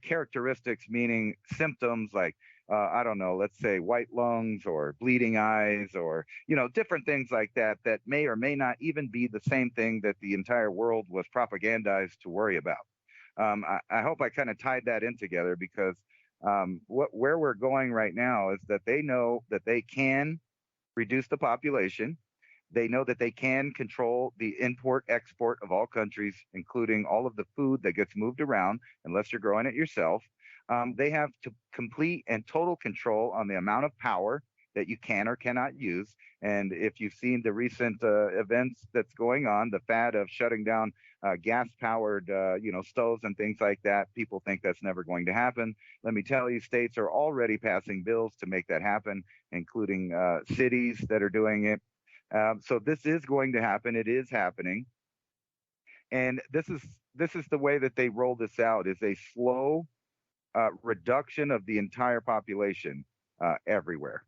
characteristics, meaning symptoms like, I don't know, let's say white lungs or bleeding eyes or, different things like that may or may not even be the same thing that the entire world was propagandized to worry about. I hope I kind of tied that in together because where we're going right now is that they know that they can reduce the population. They know that they can control the import-export of all countries, including all of the food that gets moved around, unless you're growing it yourself. They have complete and total control on the amount of power that you can or cannot use. And if you've seen the recent events that's going on, the fad of shutting down gas-powered, stoves and things like that, people think that's never going to happen. Let me tell you, states are already passing bills to make that happen, including cities that are doing it. So this is going to happen. It is happening. And this is the way that they roll this out, is a slow reduction of the entire population everywhere.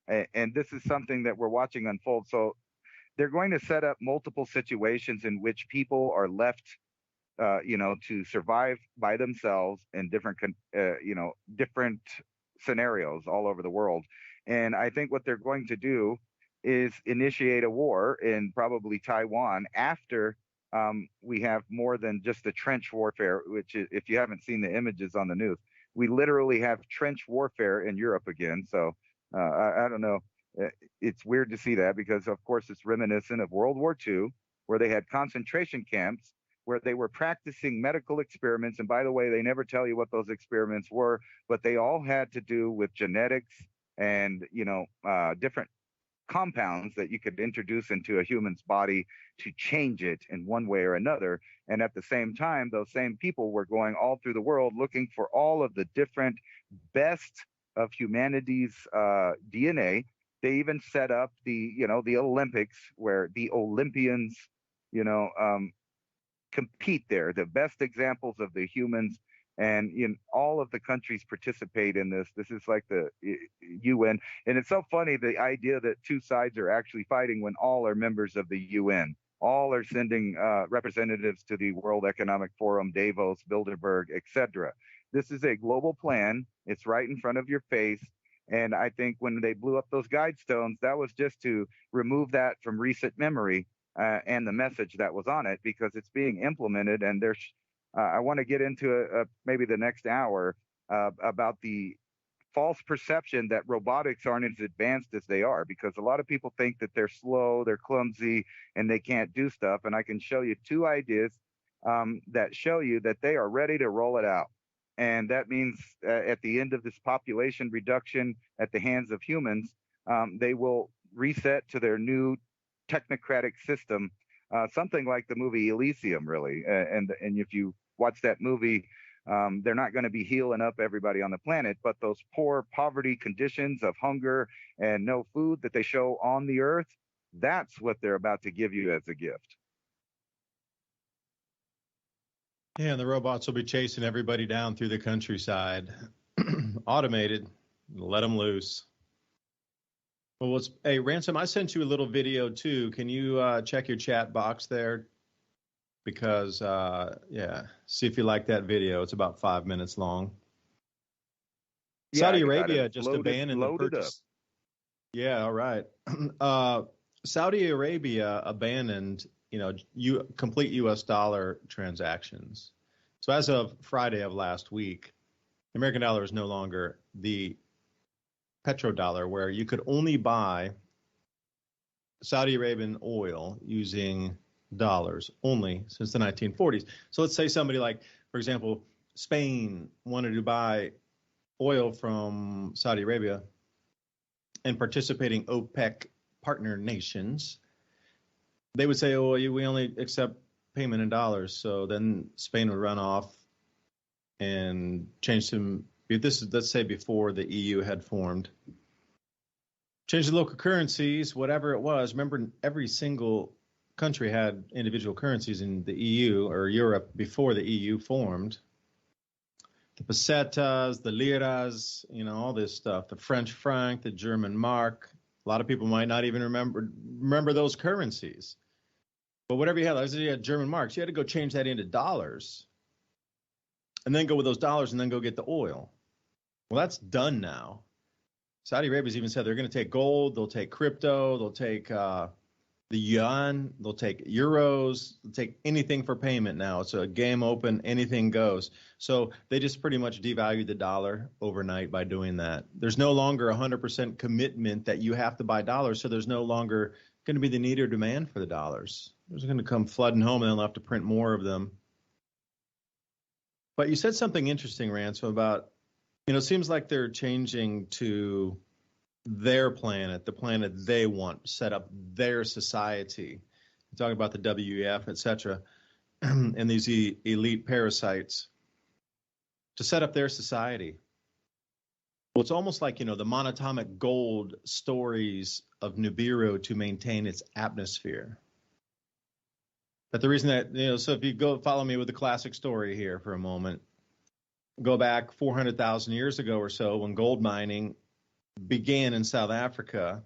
And this is something that we're watching unfold. So they're going to set up multiple situations in which people are left, to survive by themselves in different scenarios all over the world. And I think what they're going to do is initiate a war in probably Taiwan after we have more than just the trench warfare, which is, if you haven't seen the images on the news, we literally have trench warfare in Europe again. So I don't know. It's weird to see that because, of course, it's reminiscent of World War II, where they had concentration camps where they were practicing medical experiments. And by the way, they never tell you what those experiments were, but they all had to do with genetics and, different compounds that you could introduce into a human's body to change it in one way or another. And at the same time, those same people were going all through the world looking for all of the different best of humanity's DNA. They even set up the Olympics where the Olympians, compete there, the best examples of the humans. And all of the countries participate in this. This is like the UN. And it's so funny, the idea that two sides are actually fighting when all are members of the UN. All are sending representatives to the World Economic Forum, Davos, Bilderberg, etc. This is a global plan. It's right in front of your face. And I think when they blew up those guide stones, that was just to remove that from recent memory and the message that was on it, because it's being implemented. And there's I want to get into maybe the next hour about the false perception that robotics aren't as advanced as they are, because a lot of people think that they're slow, they're clumsy, and they can't do stuff. And I can show you two ideas that show you that they are ready to roll it out. And that means at the end of this population reduction at the hands of humans, they will reset to their new technocratic system, something like the movie Elysium, really. And if you watch that movie, they're not going to be healing up everybody on the planet, but those poor poverty conditions of hunger and no food that they show on the earth, that's what they're about to give you as a gift. Yeah, and the robots will be chasing everybody down through the countryside, automated, let them loose. Well, hey, Ransom, I sent you a little video too. Can you check your chat box there? Because, see if you like that video. It's about 5 minutes long. Yeah, Saudi Arabia just abandoned the purchase. Yeah, all right. Saudi Arabia abandoned, complete U.S. dollar transactions. So as of Friday of last week, the American dollar is no longer the petrodollar, where you could only buy Saudi Arabian oil using dollars only since the 1940s. So let's say somebody like For example, Spain wanted to buy oil from Saudi Arabia, and participating OPEC partner nations, they would say, oh, we only accept payment in dollars. So then Spain would run off and change some, this is, let's say, before the EU had formed, change the local currencies, whatever it was. Remember, every single country had individual currencies in the EU or Europe before the EU formed. The pesetas, the liras, all this stuff, the French franc, the German mark. A lot of people might not even remember those currencies. But whatever you had, let's say you had German marks, you had to go change that into dollars and then go with those dollars and then go get the oil. Well, that's done now. Saudi Arabia's even said they're going to take gold, they'll take crypto, they'll take the yuan, they'll take euros, they'll take anything for payment now. It's a game open, anything goes. So they just pretty much devalued the dollar overnight by doing that. There's no longer 100% commitment that you have to buy dollars, so there's no longer going to be the need or demand for the dollars. There's going to come flooding home and they'll have to print more of them. But you said something interesting, Ransom, about, it seems like they're changing to their planet, the planet they want, set up their society. You talk about the WEF, et cetera, and these elite parasites to set up their society. Well, it's almost like, the monatomic gold stories of Nibiru to maintain its atmosphere. But the reason that, so if you go follow me with the classic story here for a moment, go back 400,000 years ago or so when gold mining began in South Africa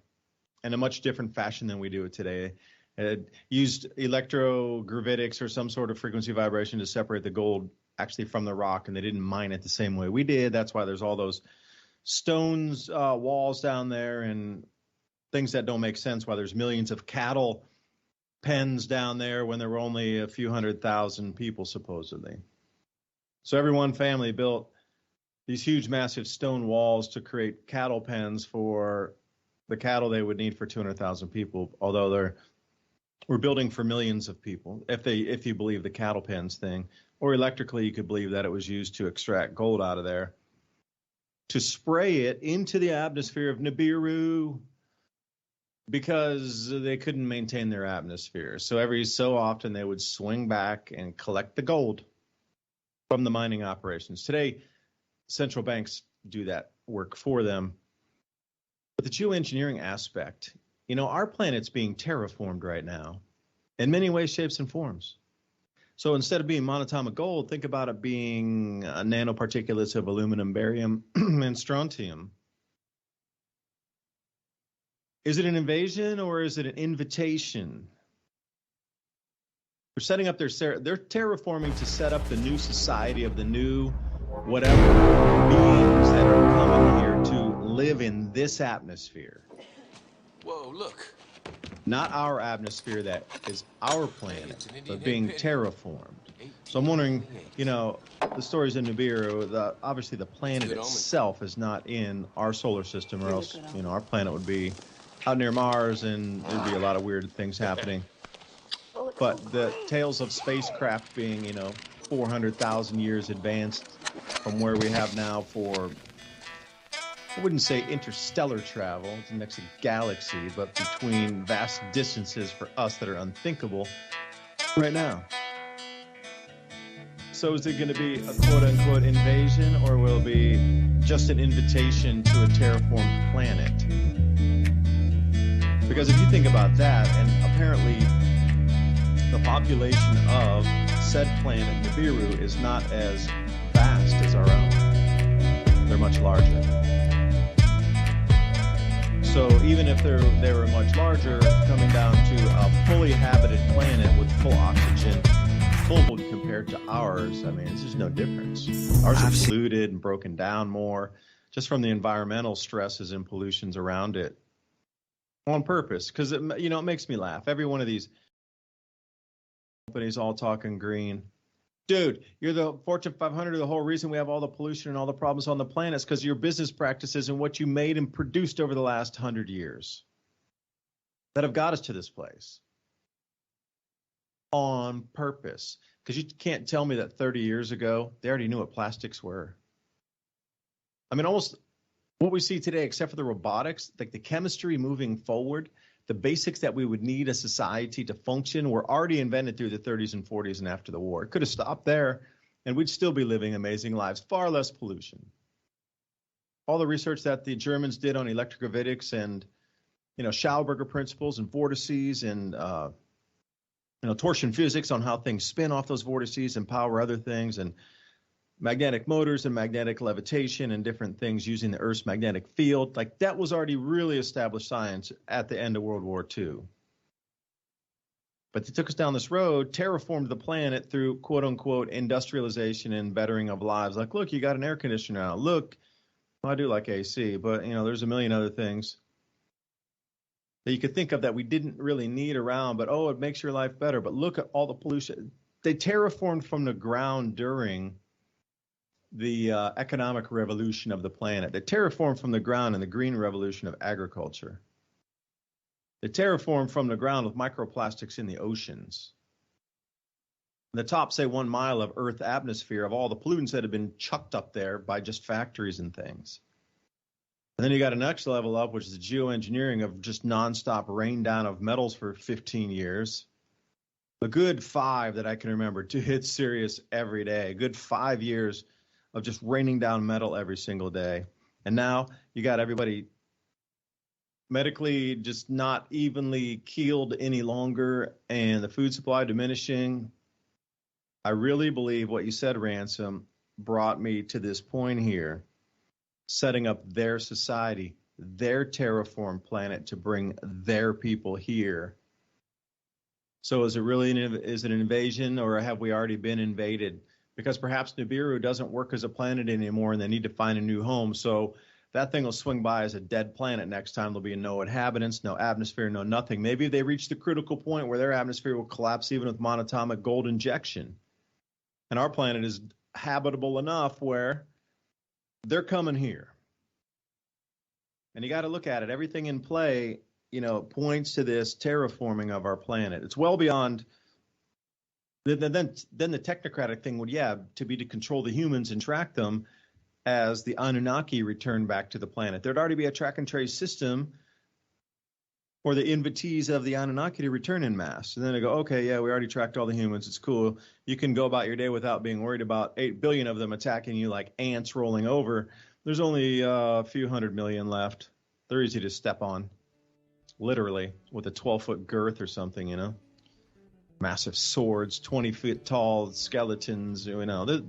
in a much different fashion than we do it today. It used electrogravitics or some sort of frequency vibration to separate the gold actually from the rock, and they didn't mine it the same way we did. That's why there's all those stones, walls down there and things that don't make sense, why there's millions of cattle pens down there when there were only a few 100,000 people, supposedly. So every one family built these huge, massive stone walls to create cattle pens for the cattle they would need for 200,000 people, although we're building for millions of people, if you believe the cattle pens thing. Or electrically, you could believe that it was used to extract gold out of there, to spray it into the atmosphere of Nibiru, because they couldn't maintain their atmosphere. So every so often they would swing back and collect the gold from the mining operations. Today, central banks do that work for them. But the geoengineering aspect, our planet's being terraformed right now in many ways, shapes, and forms. So instead of being monatomic gold, think about it being nanoparticulates of aluminum, barium, and strontium. Is it an invasion or is it an invitation? They're setting up they're terraforming to set up the new society of the new whatever beings that are coming here to live in this atmosphere. Whoa, look. Not our atmosphere that is our planet, but being terraformed. So I'm wondering, the stories in Nibiru, obviously the planet itself is not in our solar system, or else, our planet would be out near Mars and there'd be a lot of weird things happening. But the tales of spacecraft being, 400,000 years advanced from where we have now for, I wouldn't say interstellar travel, it's the next galaxy, but between vast distances for us that are unthinkable right now. So is it going to be a quote-unquote invasion, or will it be just an invitation to a terraformed planet? Because if you think about that, and apparently the population of said planet Nibiru is not as vast as our own. They're much larger. So even if they were much larger, coming down to a fully habited planet with full oxygen, full compared to ours, there's just no difference. Ours is polluted and broken down more just from the environmental stresses and pollutions around it on purpose. Because, it makes me laugh. Every one of these companies all talking green. Dude, you're the Fortune 500. The whole reason we have all the pollution and all the problems on the planet is because of your business practices and what you made and produced over the last 100 years that have got us to this place on purpose. Because you can't tell me that 30 years ago, they already knew what plastics were. I mean, almost what we see today, except for the robotics, like the chemistry moving forward, the basics that we would need a society to function were already invented through the 30s and 40s and after the war. It could have stopped there, and we'd still be living amazing lives, far less pollution. All the research that the Germans did on electrogravitics and, Schauberger principles and vortices and, torsion physics on how things spin off those vortices and power other things, and magnetic motors and magnetic levitation and different things using the Earth's magnetic field. Like that was already really established science at the end of World War II. But they took us down this road, terraformed the planet through quote unquote industrialization and bettering of lives. Like, look, you got an air conditioner now. Look, well, I do like AC, but there's a million other things that you could think of that we didn't really need around, but it makes your life better. But look at all the pollution. They terraformed from the ground during the economic revolution of the planet. They terraformed from the ground in the green revolution of agriculture. They terraformed from the ground with microplastics in the oceans. In the top, say, 1 mile of Earth atmosphere of all the pollutants that have been chucked up there by just factories and things. And then you got a next level up, which is the geoengineering of just nonstop rain down of metals for 15 years. A good 5 that I can remember to hit serious every day. A good 5 years of just raining down metal every single day. And now you got everybody medically just not evenly keeled any longer and the food supply diminishing. I really believe what you said, Ransom, brought me to this point here, setting up their society, their terraform planet to bring their people here. So is it really is it an invasion, or have we already been invaded? Because perhaps Nibiru doesn't work as a planet anymore and they need to find a new home. So that thing will swing by as a dead planet next time. There'll be no inhabitants, no atmosphere, no nothing. Maybe they reach the critical point where their atmosphere will collapse even with monatomic gold injection. And our planet is habitable enough where they're coming here. And you got to look at it. Everything in play, points to this terraforming of our planet. It's well beyond. Then the technocratic thing would, to be to control the humans and track them as the Anunnaki return back to the planet. There'd already be a track and trace system for the invitees of the Anunnaki to return in mass. And then they go, okay, we already tracked all the humans. It's cool. You can go about your day without being worried about 8 billion of them attacking you like ants rolling over. There's only a few 100 million left. They're easy to step on, literally, with a 12-foot girth or something, Massive swords, 20 feet tall skeletons, the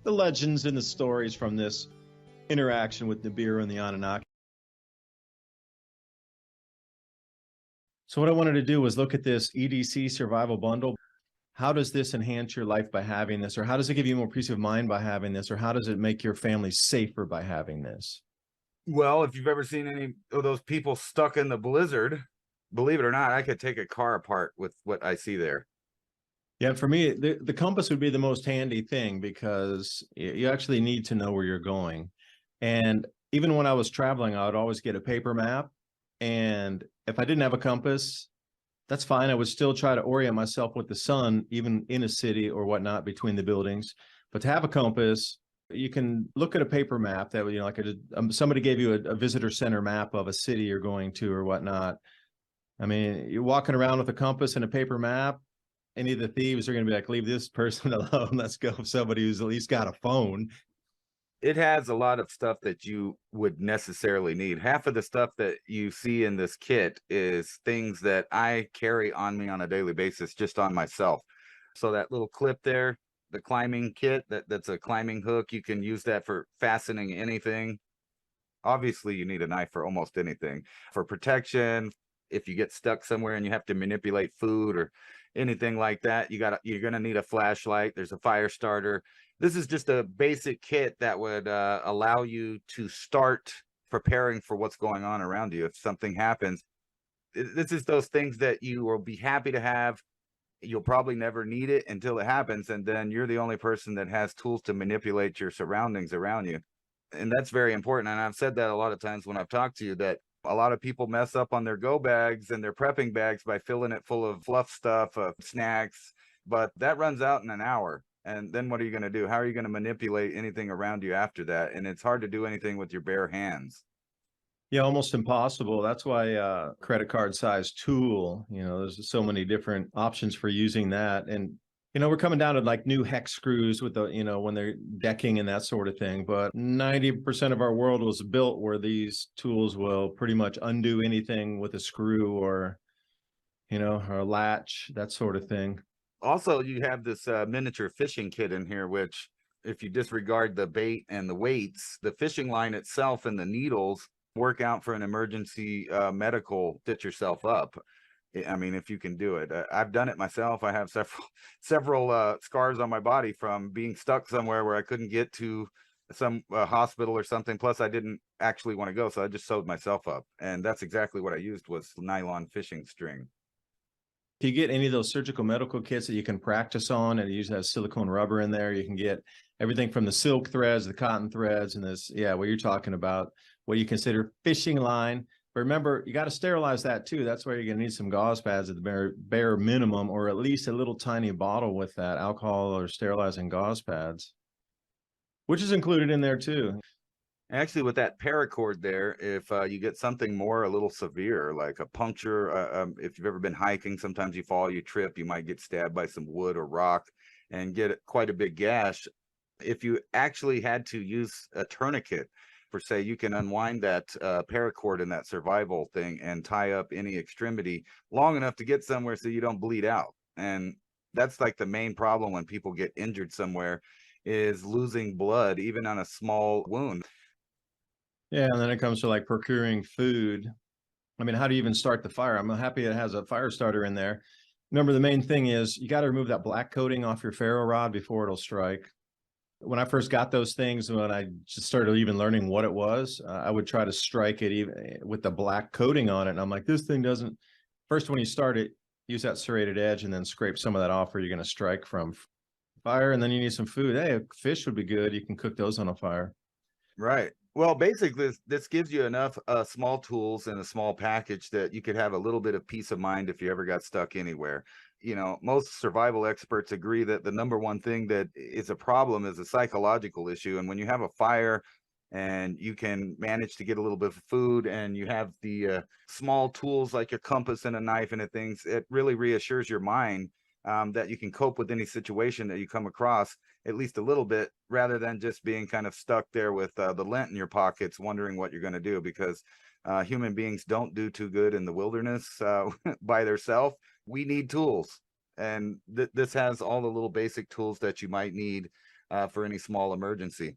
legends and the stories from this interaction with Nibiru and the Anunnaki. So what I wanted to do was look at this EDC survival bundle. How does this enhance your life by having this? Or how does it give you more peace of mind by having this? Or how does it make your family safer by having this? Well, if you've ever seen any of those people stuck in the blizzard, believe it or not, I could take a car apart with what I see there. Yeah, for me, the compass would be the most handy thing because you actually need to know where you're going. And even when I was traveling, I would always get a paper map. And if I didn't have a compass, that's fine. I would still try to orient myself with the sun, even in a city or whatnot between the buildings. But to have a compass, you can look at a paper map that, like somebody gave you a visitor center map of a city you're going to or whatnot. I mean, you're walking around with a compass and a paper map. Any of the thieves are going to be like, leave this person alone. Let's go with somebody who's at least got a phone. It has a lot of stuff that you would necessarily need. Half of the stuff that you see in this kit is things that I carry on me on a daily basis, just on myself. So that little clip there, the climbing kit, that's a climbing hook. You can use that for fastening anything. Obviously, you need a knife for almost anything. For protection, if you get stuck somewhere and you have to manipulate food or anything like that, you're going to need a flashlight. There's a fire starter. This is just a basic kit that would allow you to start preparing for what's going on around you if something happens. This is those things that you will be happy to have. You'll probably never need it until it happens, and then you're the only person that has tools to manipulate your surroundings around you. And that's very important. And I've said that a lot of times when I've talked to you, that a lot of people mess up on their go bags and their prepping bags by filling it full of fluff stuff, snacks, but that runs out in an hour. And then what are you going to do? How are you going to manipulate anything around you after that? And it's hard to do anything with your bare hands. Yeah, almost impossible. That's why credit card size tool, there's so many different options for using that. And, we're coming down to like new hex screws with the, when they're decking and that sort of thing. But 90% of our world was built where these tools will pretty much undo anything with a screw or, or a latch, that sort of thing. Also, you have this miniature fishing kit in here, which if you disregard the bait and the weights, the fishing line itself and the needles work out for an emergency medical stitch yourself up. I mean, if you can do it. I've done it myself. I have several scars on my body from being stuck somewhere where I couldn't get to some hospital or something. Plus, I didn't actually want to go, so I just sewed myself up. And that's exactly what I used was nylon fishing string. If you get any of those surgical medical kits that you can practice on, and it usually has silicone rubber in there, you can get everything from the silk threads, the cotton threads, and this, what you're talking about, what you consider fishing line. But remember, you got to sterilize that too. That's where you're going to need some gauze pads at the bare minimum, or at least a little tiny bottle with that alcohol or sterilizing gauze pads, which is included in there too. Actually, with that paracord there, if you get something more a little severe, like a puncture, if you've ever been hiking, sometimes you fall, you trip, you might get stabbed by some wood or rock and get quite a big gash. If you actually had to use a tourniquet, per se, you can unwind that paracord in that survival thing and tie up any extremity long enough to get somewhere so you don't bleed out. And that's like the main problem when people get injured somewhere is losing blood, even on a small wound. Yeah, and then it comes to like procuring food. I mean, how do you even start the fire? I'm happy it has a fire starter in there. Remember, the main thing is you got to remove that black coating off your ferro rod before it'll strike. When I first got those things, when I just started even learning what it was, I would try to strike it even with the black coating on it. And I'm like, this thing doesn't. First, when you start it, use that serrated edge and then scrape some of that off where you're going to strike from fire. And then you need some food. Hey, a fish would be good. You can cook those on a fire. Right. Well, basically, this gives you enough small tools in a small package that you could have a little bit of peace of mind if you ever got stuck anywhere. Most survival experts agree that the number one thing that is a problem is a psychological issue. And when you have a fire and you can manage to get a little bit of food and you have the small tools like a compass and a knife and things, it really reassures your mind that you can cope with any situation that you come across at least a little bit, rather than just being kind of stuck there with the lint in your pockets, wondering what you're going to do, because human beings don't do too good in the wilderness by themselves. We need tools. And this has all the little basic tools that you might need for any small emergency.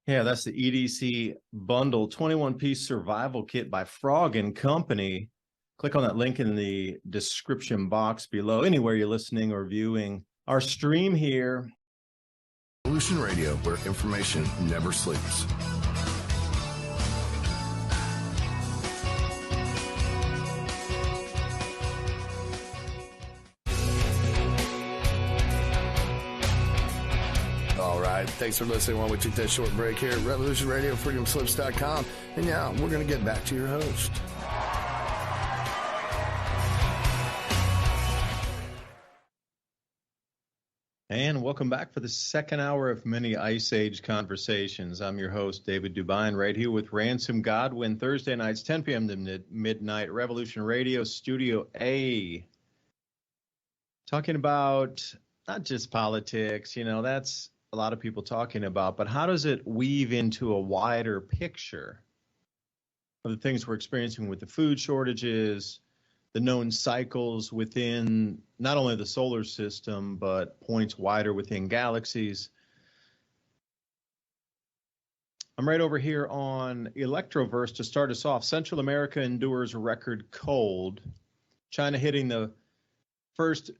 Yeah, that's the EDC bundle 21-piece survival kit by Frog and Company. Click on that link in the description box below, anywhere you're listening or viewing our stream here. Revolution Radio, where information never sleeps. All right, thanks for listening while we take that short break here at Revolution Radio, freedomslips.com. And now we're going to get back to your host. And welcome back for the second hour of mini Ice Age conversations. I'm your host, David DuByne, right here with Ransom Godwin, Thursday nights, 10 p.m. to midnight, Revolution Radio, Studio A. Talking about not just politics, that's a lot of people talking about, but how does it weave into a wider picture of the things we're experiencing with the food shortages, the known cycles within not only the solar system, but points wider within galaxies. I'm right over here on Electroverse to start us off. Central America endures record cold. China hitting the first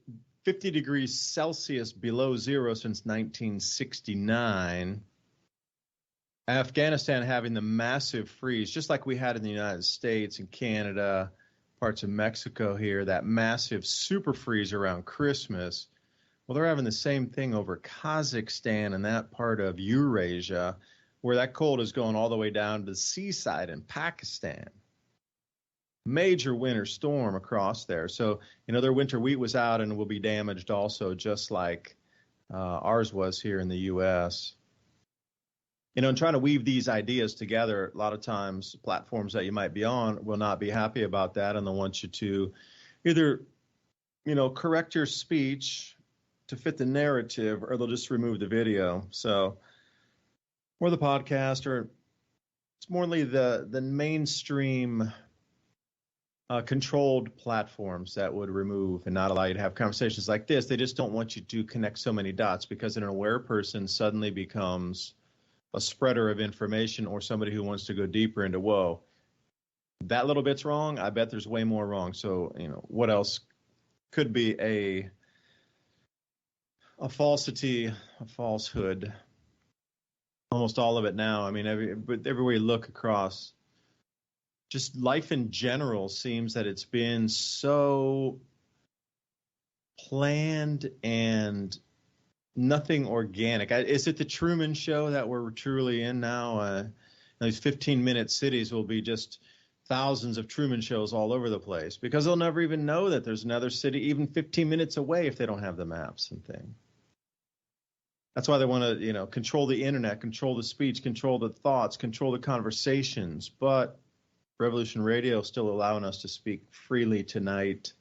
50 degrees Celsius below zero since 1969. Afghanistan having the massive freeze, just like we had in the United States and Canada, parts of Mexico here, that massive super freeze around Christmas. Well, they're having the same thing over Kazakhstan and that part of Eurasia, where that cold is going all the way down to the seaside in Pakistan. major winter storm across there. So, their winter wheat was out and will be damaged also, just like ours was here in the U.S. And trying to weave these ideas together, a lot of times platforms that you might be on will not be happy about that, and they'll want you to either, correct your speech to fit the narrative, or they'll just remove the video. So, or the podcast, or it's more the mainstream controlled platforms that would remove and not allow you to have conversations like this. They just don't want you to connect so many dots, because an aware person suddenly becomes a spreader of information, or somebody who wants to go deeper into, whoa, that little bit's wrong. I bet there's way more wrong. So, what else could be a falsity, a falsehood? Almost all of it now. I mean, everywhere you look across, just life in general seems that it's been so planned and nothing organic. Is it the Truman Show that we're truly in now? These 15-minute cities will be just thousands of Truman Shows all over the place, because they'll never even know that there's another city even 15 minutes away if they don't have the maps and things. That's why they want to, control the internet, control the speech, control the thoughts, control the conversations. But Revolution Radio is still allowing us to speak freely tonight.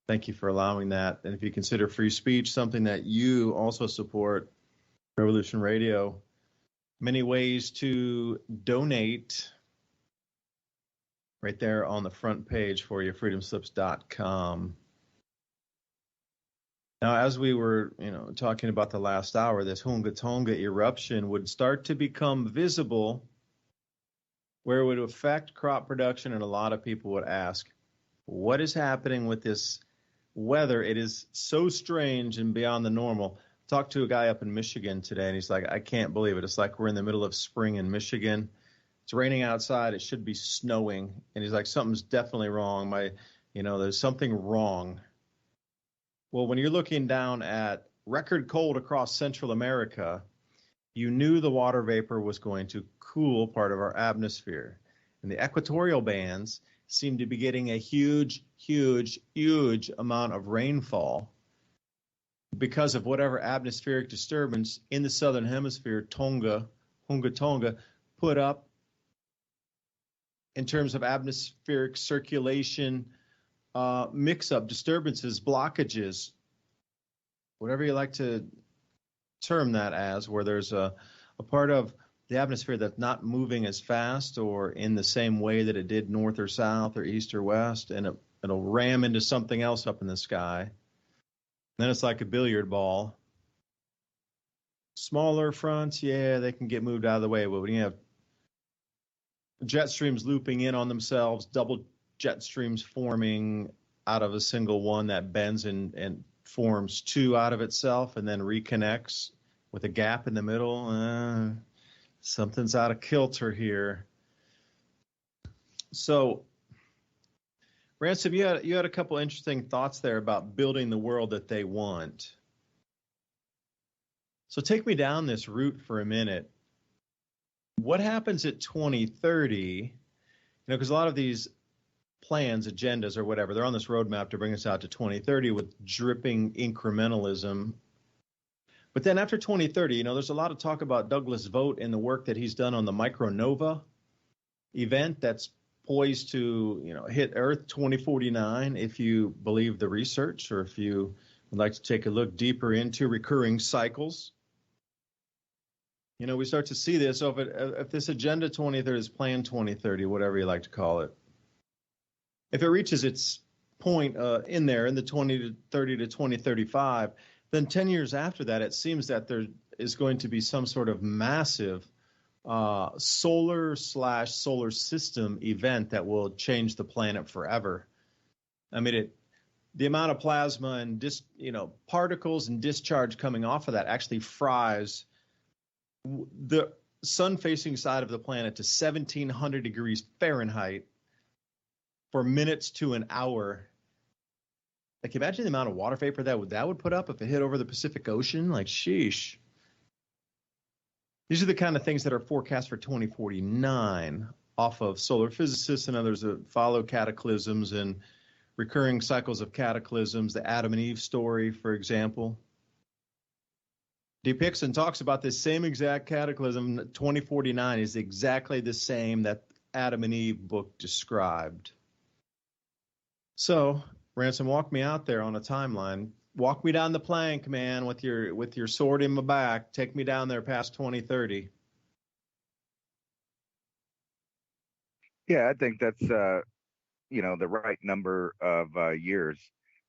Thank you for allowing that. And if you consider free speech something that you also support, Revolution Radio, many ways to donate right there on the front page for you, freedomslips.com. Now, as we were, talking about the last hour, this Hunga Tonga eruption would start to become visible, where it would affect crop production, and a lot of people would ask, what is happening with this weather? It is so strange and beyond the normal. Talked to a guy up in Michigan today, and he's like, I can't believe it. It's like we're in the middle of spring in Michigan. It's raining outside. It should be snowing. And he's like, something's definitely wrong. There's something wrong. Well, when you're looking down at record cold across Central America, you knew the water vapor was going to cool part of our atmosphere. And the equatorial bands seem to be getting a huge, huge, huge amount of rainfall because of whatever atmospheric disturbance in the southern hemisphere, Hunga Tonga, put up in terms of atmospheric circulation, mix-up, disturbances, blockages, whatever you like to term that as, where there's a part of the atmosphere that's not moving as fast or in the same way that it did north or south or east or west, and it'll ram into something else up in the sky. Then it's like a billiard ball. Smaller fronts, yeah, they can get moved out of the way, but when you have jet streams looping in on themselves, double jet streams forming out of a single one that bends and forms two out of itself and then reconnects with a gap in the middle, something's out of kilter here. So, Ransom, you had a couple interesting thoughts there about building the world that they want. So take me down this route for a minute. What happens at 2030? Because a lot of these plans, agendas, or whatever, they're on this roadmap to bring us out to 2030 with dripping incrementalism. But then after 2030, there's a lot of talk about Douglas Vogt and the work that he's done on the Micronova event that's poised to, hit Earth 2049, if you believe the research, or if you would like to take a look deeper into recurring cycles. We start to see this. So if this Agenda 2030 is Plan 2030, whatever you like to call it, if it reaches its point in there in the 2030 to 2035, then 10 years after that, it seems that there is going to be some sort of massive solar system event that will change the planet forever. I mean, the amount of plasma and particles and discharge coming off of that actually fries the sun-facing side of the planet to 1,700 degrees Fahrenheit for minutes to an hour. Like, imagine the amount of water vapor that would put up if it hit over the Pacific Ocean. Like, sheesh. These are the kind of things that are forecast for 2049. off of solar physicists and others that follow cataclysms and recurring cycles of cataclysms, the Adam and Eve story, for example. Dixon talks about this same exact cataclysm. 2049 is exactly the same that Adam and Eve book described. So, Ransom, walk me out there on a timeline. Walk me down the plank, man, with your sword in my back. Take me down there past 2030. Yeah, I think that's the right number of years.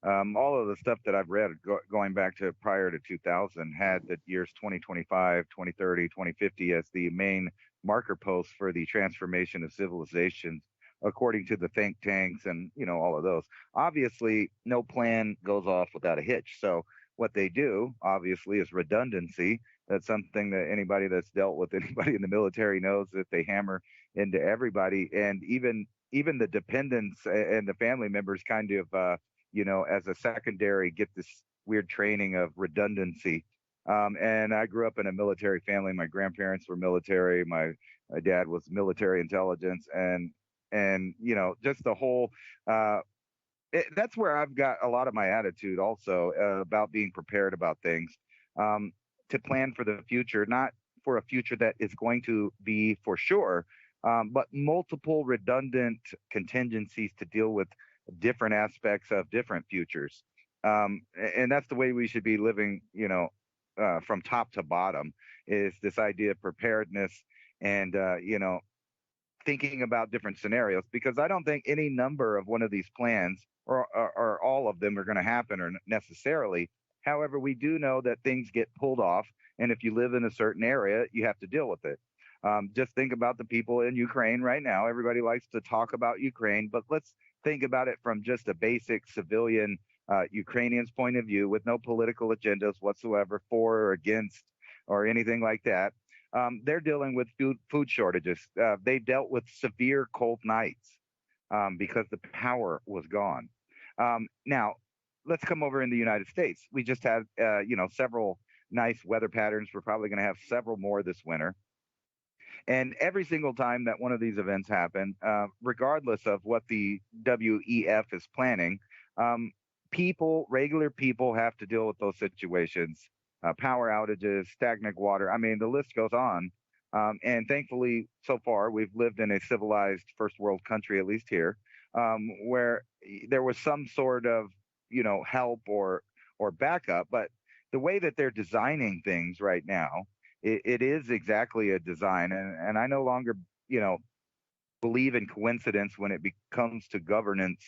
All of the stuff that I've read going back to prior to 2000 had the years 2025, 2030, 2050 as the main marker posts for the transformation of civilizations, according to the think tanks and, all of those. Obviously, no plan goes off without a hitch. So what they do, obviously, is redundancy. That's something that anybody that's dealt with anybody in the military knows that they hammer into everybody. And even the dependents and the family members kind of, as a secondary, get this weird training of redundancy. And I grew up in a military family. My grandparents were military. My dad was military intelligence, and just the whole. That's where I've got a lot of my attitude also about being prepared about things, to plan for the future, not for a future that is going to be for sure, but multiple redundant contingencies to deal with different aspects of different futures. And that's the way we should be living, from top to bottom, is this idea of preparedness and, thinking about different scenarios, because I don't think any number of one of these plans or all of them are going to happen or necessarily. However, we do know that things get pulled off. And if you live in a certain area, you have to deal with it. Just think about the people in Ukraine right now. Everybody likes to talk about Ukraine, but let's think about it from just a basic civilian Ukrainian's point of view, with no political agendas whatsoever, for or against or anything like that. They're dealing with food shortages. They dealt with severe cold nights because the power was gone. Now, let's come over in the United States. We just had, several nice weather patterns. We're probably going to have several more this winter. And every single time that one of these events happen, regardless of what the WEF is planning, regular people have to deal with those situations. Power outages, stagnant water. I mean, the list goes on. And thankfully, so far, we've lived in a civilized first world country, at least here, where there was some sort of, help or backup. But the way that they're designing things right now, it is exactly a design. And I no longer, believe in coincidence when it comes to governance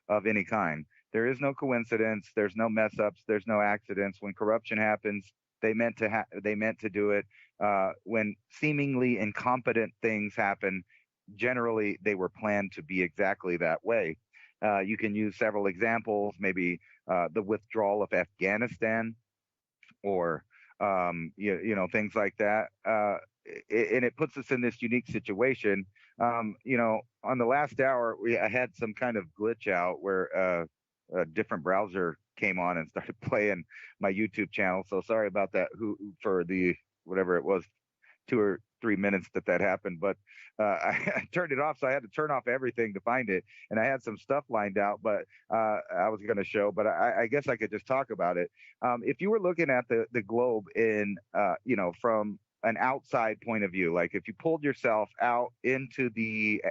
of any kind. There is no coincidence. There's no mess ups. There's no accidents. When corruption happens, they meant to do it. When seemingly incompetent things happen, generally they were planned to be exactly that way. You can use several examples, maybe the withdrawal of Afghanistan, or things like that. And it puts us in this unique situation. On the last hour, I had some kind of glitch out where a different browser came on and started playing my YouTube channel. So sorry about that. For the whatever it was, 2 or 3 minutes that happened, but I turned it off, so I had to turn off everything to find it. And I had some stuff lined out, but I was going to show, but I guess I could just talk about it. If you were looking at the globe in, from an outside point of view, like if you pulled yourself out into the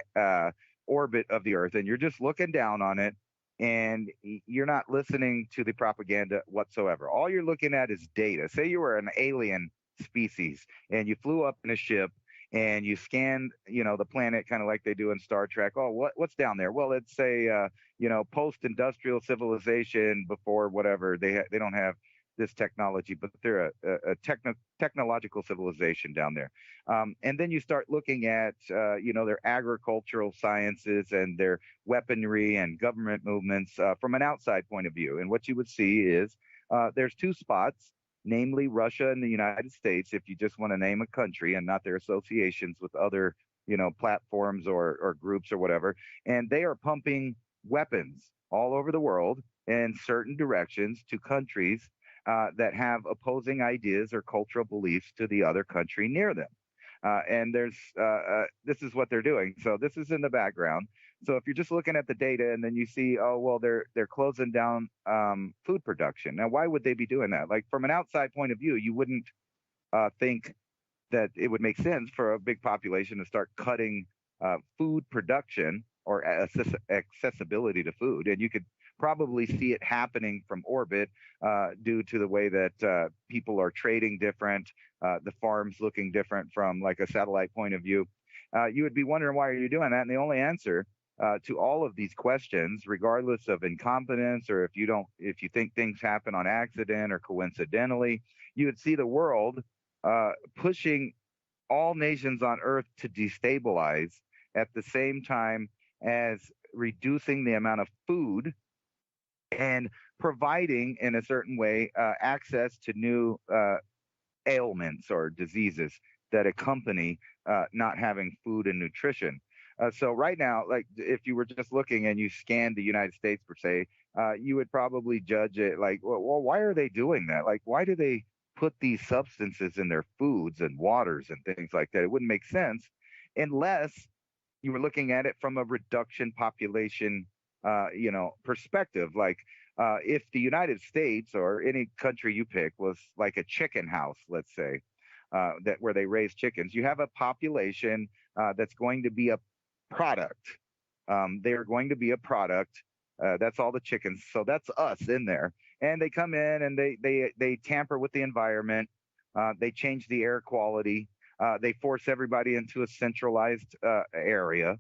orbit of the Earth and you're just looking down on it, and you're not listening to the propaganda whatsoever. All you're looking at is data. Say you were an alien species and you flew up in a ship and you scanned, the planet kind of like they do in Star Trek. Oh, what's down there? Well, it's a, post-industrial civilization before whatever. They don't have this technology, but they're a technological civilization down there. And then you start looking at, their agricultural sciences and their weaponry and government movements from an outside point of view. And what you would see is there's two spots, namely Russia and the United States, if you just want to name a country and not their associations with other, platforms or groups or whatever. And they are pumping weapons all over the world in certain directions to countries that have opposing ideas or cultural beliefs to the other country near them. And this is what they're doing. So this is in the background. So if you're just looking at the data and then you see, oh, well, they're closing down food production. Now, why would they be doing that? Like from an outside point of view, you wouldn't think that it would make sense for a big population to start cutting food production or accessibility to food. And you could probably see it happening from orbit due to the way that people are trading different, the farms looking different from like a satellite point of view. You would be wondering, why are you doing that? And the only answer to all of these questions, regardless of incompetence or if you think things happen on accident or coincidentally, you would see the world pushing all nations on Earth to destabilize at the same time as reducing the amount of food and providing, in a certain way, access to new ailments or diseases that accompany not having food and nutrition. So right now, like if you were just looking and you scanned the United States per se, you would probably judge it like, well, why are they doing that? Like, why do they put these substances in their foods and waters and things like that? It wouldn't make sense unless you were looking at it from a reduction population, perspective. Like if the United States or any country you pick was like a chicken house, let's say, that where they raise chickens, you have a population that's going to be a product. They are going to be a product. That's all the chickens. So that's us in there. And they come in and they tamper with the environment. They change the air quality. They force everybody into a centralized area.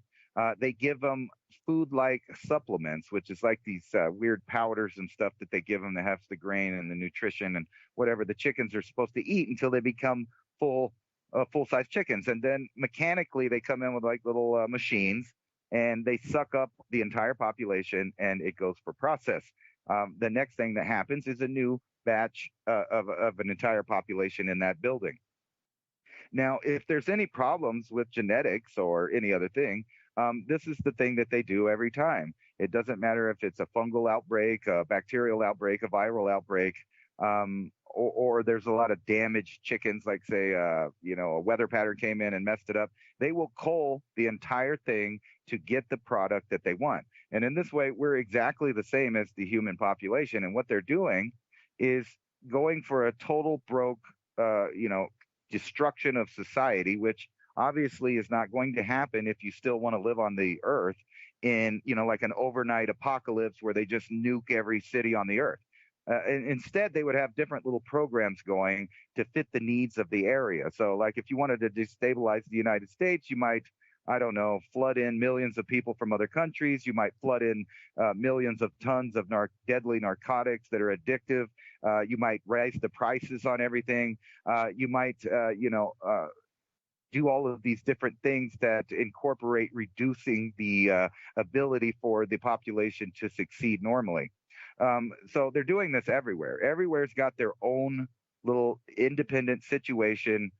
They give them food-like supplements, which is like these weird powders and stuff that they give them that has the grain and the nutrition and whatever the chickens are supposed to eat until they become full-size chickens. And then mechanically they come in with like little machines and they suck up the entire population and it goes for process. The next thing that happens is a new batch of an entire population in that building. Now, if there's any problems with genetics or any other thing, this is the thing that they do every time. It doesn't matter if it's a fungal outbreak, a bacterial outbreak, a viral outbreak, or there's a lot of damaged chickens, like say, a weather pattern came in and messed it up. They will cull the entire thing to get the product that they want. And in this way, we're exactly the same as the human population. And what they're doing is going for a total broke, destruction of society, which obviously is not going to happen if you still want to live on the earth in, like an overnight apocalypse where they just nuke every city on the earth. Instead, they would have different little programs going to fit the needs of the area. So like if you wanted to destabilize the United States, you might, flood in millions of people from other countries. You might flood in millions of tons of deadly narcotics that are addictive. You might raise the prices on everything. You might, do all of these different things that incorporate reducing the ability for the population to succeed normally. So they're doing this everywhere. Everywhere's got their own little independent situation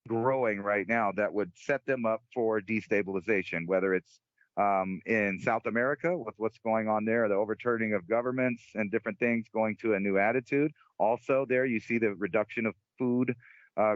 growing right now that would set them up for destabilization, whether it's in South America with what's going on there, the overturning of governments and different things going to a new attitude. Also there you see the reduction of food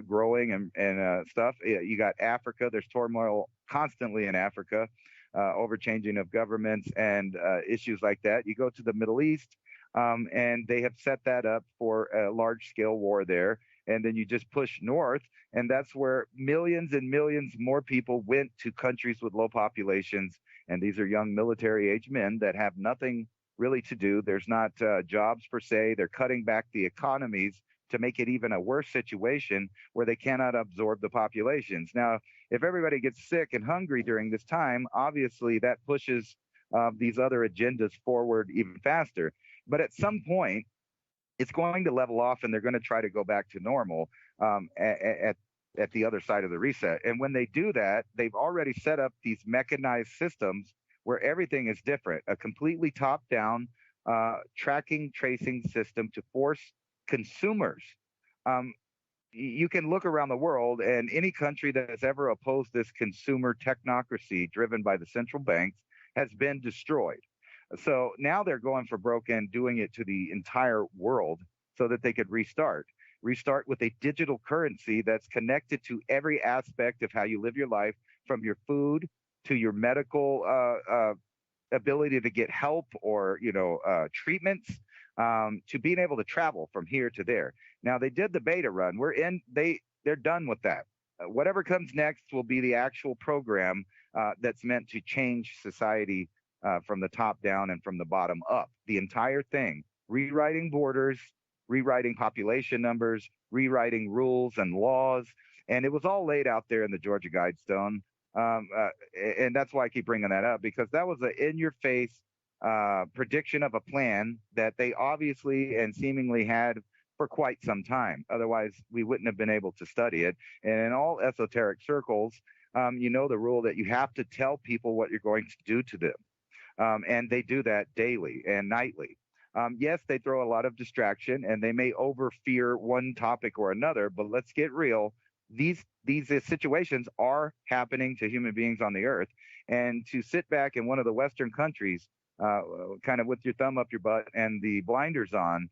growing and stuff. You got Africa. There's turmoil constantly in Africa, overchanging of governments and issues like that. You go to the Middle East, and they have set that up for a large-scale war there. And then you just push north, and that's where millions and millions more people went to countries with low populations. And these are young military-age men that have nothing really to do. There's not jobs per se. They're cutting back the economies to make it even a worse situation where they cannot absorb the populations. Now, if everybody gets sick and hungry during this time, obviously that pushes these other agendas forward even faster. But at some point, it's going to level off and they're going to try to go back to normal at the other side of the reset. And when they do that, they've already set up these mechanized systems where everything is different, a completely top-down tracking, tracing system to force consumers. You can look around the world, and any country that has ever opposed this consumer technocracy driven by the central banks has been destroyed. So now they're going for broke and doing it to the entire world so that they could restart. restart with a digital currency that's connected to every aspect of how you live your life, from your food to your medical ability to get help or treatments, to being able to travel from here to there. Now they did the beta run. They're done with that. Whatever comes next will be the actual program that's meant to change society from the top down and from the bottom up. The entire thing, rewriting borders, rewriting population numbers, rewriting rules and laws. And it was all laid out there in the Georgia Guidestone. And that's why I keep bringing that up, because that was an in-your-face prediction of a plan that they obviously and seemingly had for quite some time. Otherwise, we wouldn't have been able to study it. And in all esoteric circles, you know the rule that you have to tell people what you're going to do to them. And they do that daily and nightly. Yes, they throw a lot of distraction, and they may overfear one topic or another, but let's get real. These situations are happening to human beings on the earth. And to sit back in one of the Western countries, kind of with your thumb up your butt and the blinders on,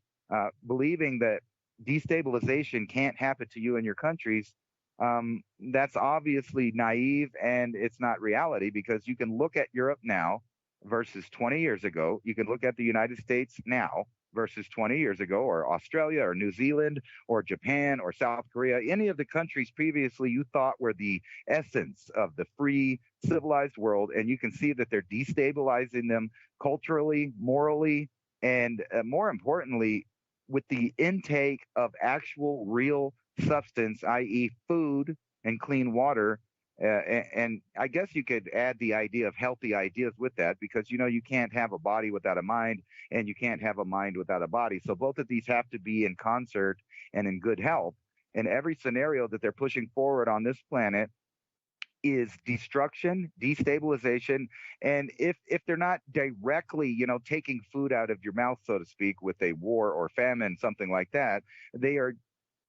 believing that destabilization can't happen to you in your countries, that's obviously naive, and it's not reality, because you can look at Europe now versus 20 years ago. You can look at the United States now versus 20 years ago, or Australia or New Zealand or Japan or South Korea, any of the countries previously you thought were the essence of the free, civilized world, and you can see that they're destabilizing them culturally, morally, and more importantly, with the intake of actual real substance, i.e. food and clean water. And I guess you could add the idea of healthy ideas with that, because, you can't have a body without a mind, and you can't have a mind without a body. So both of these have to be in concert and in good health. And every scenario that they're pushing forward on this planet is destruction, destabilization. And if they're not directly, taking food out of your mouth, so to speak, with a war or famine, something like that, they are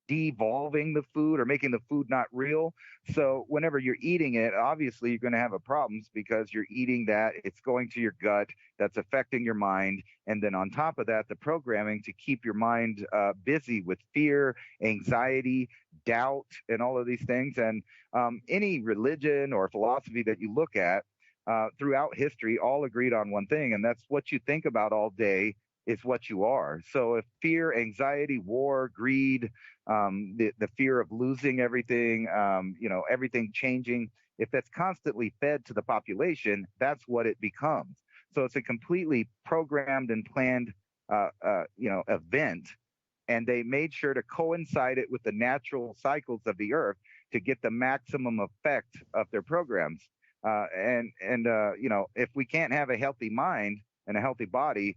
devolving the food or making the food not real. So whenever you're eating it, obviously you're going to have a problems, because you're eating that, it's going to your gut, that's affecting your mind. And then on top of that, the programming to keep your mind busy with fear, anxiety, doubt, and all of these things. And any religion or philosophy that you look at throughout history all agreed on one thing, and that's what you think about all day is what you are. So if fear, anxiety, war, greed, the fear of losing everything, everything changing, if that's constantly fed to the population, that's what it becomes. So it's a completely programmed and planned, event. And they made sure to coincide it with the natural cycles of the earth to get the maximum effect of their programs. If we can't have a healthy mind and a healthy body,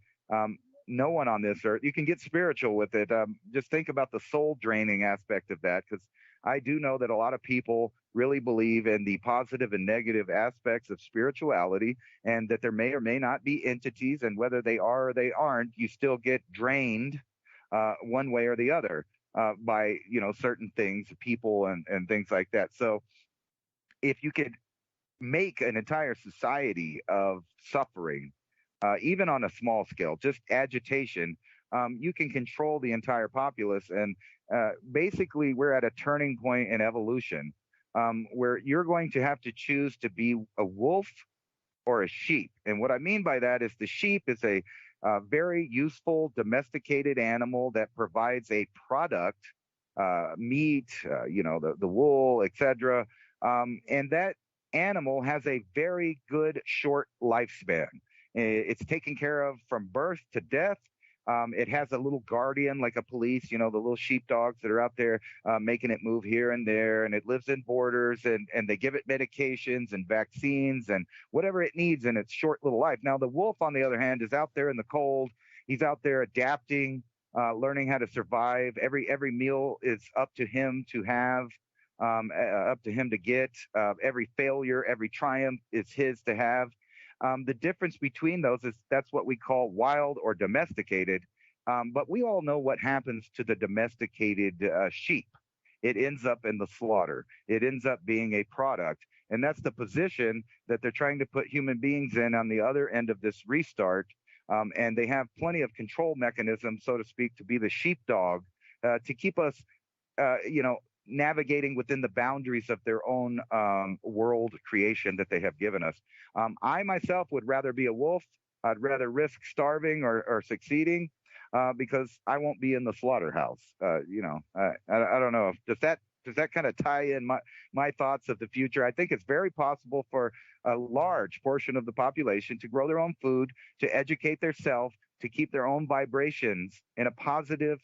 no one on this earth, you can get spiritual with it. Just think about the soul draining aspect of that, because I do know that a lot of people really believe in the positive and negative aspects of spirituality, and that there may or may not be entities, and whether they are or they aren't, you still get drained one way or the other by, certain things, people and things like that. So if you could make an entire society of suffering, even on a small scale, just agitation, you can control the entire populace. And basically, we're at a turning point in evolution where you're going to have to choose to be a wolf or a sheep. And what I mean by that is the sheep is a very useful domesticated animal that provides a product, meat, the wool, etc. And that animal has a very good short lifespan. It's taken care of from birth to death. It has a little guardian like a police, the little sheepdogs that are out there making it move here and there. And it lives in borders, and they give it medications and vaccines and whatever it needs in its short little life. Now, the wolf, on the other hand, is out there in the cold. He's out there adapting, learning how to survive. Every meal is up to him to have, up to him to get. Every failure, every triumph is his to have. The difference between those is that's what we call wild or domesticated. But we all know what happens to the domesticated sheep. It ends up in the slaughter. It ends up being a product. And that's the position that they're trying to put human beings in on the other end of this restart. And they have plenty of control mechanisms, so to speak, to be the sheepdog, to keep us navigating within the boundaries of their own world creation that they have given us. I myself would rather be a wolf. I'd rather risk starving or succeeding because I won't be in the slaughterhouse. I don't know. Does that kind of tie in my thoughts of the future? I think it's very possible for a large portion of the population to grow their own food, to educate themselves, to keep their own vibrations in a positive,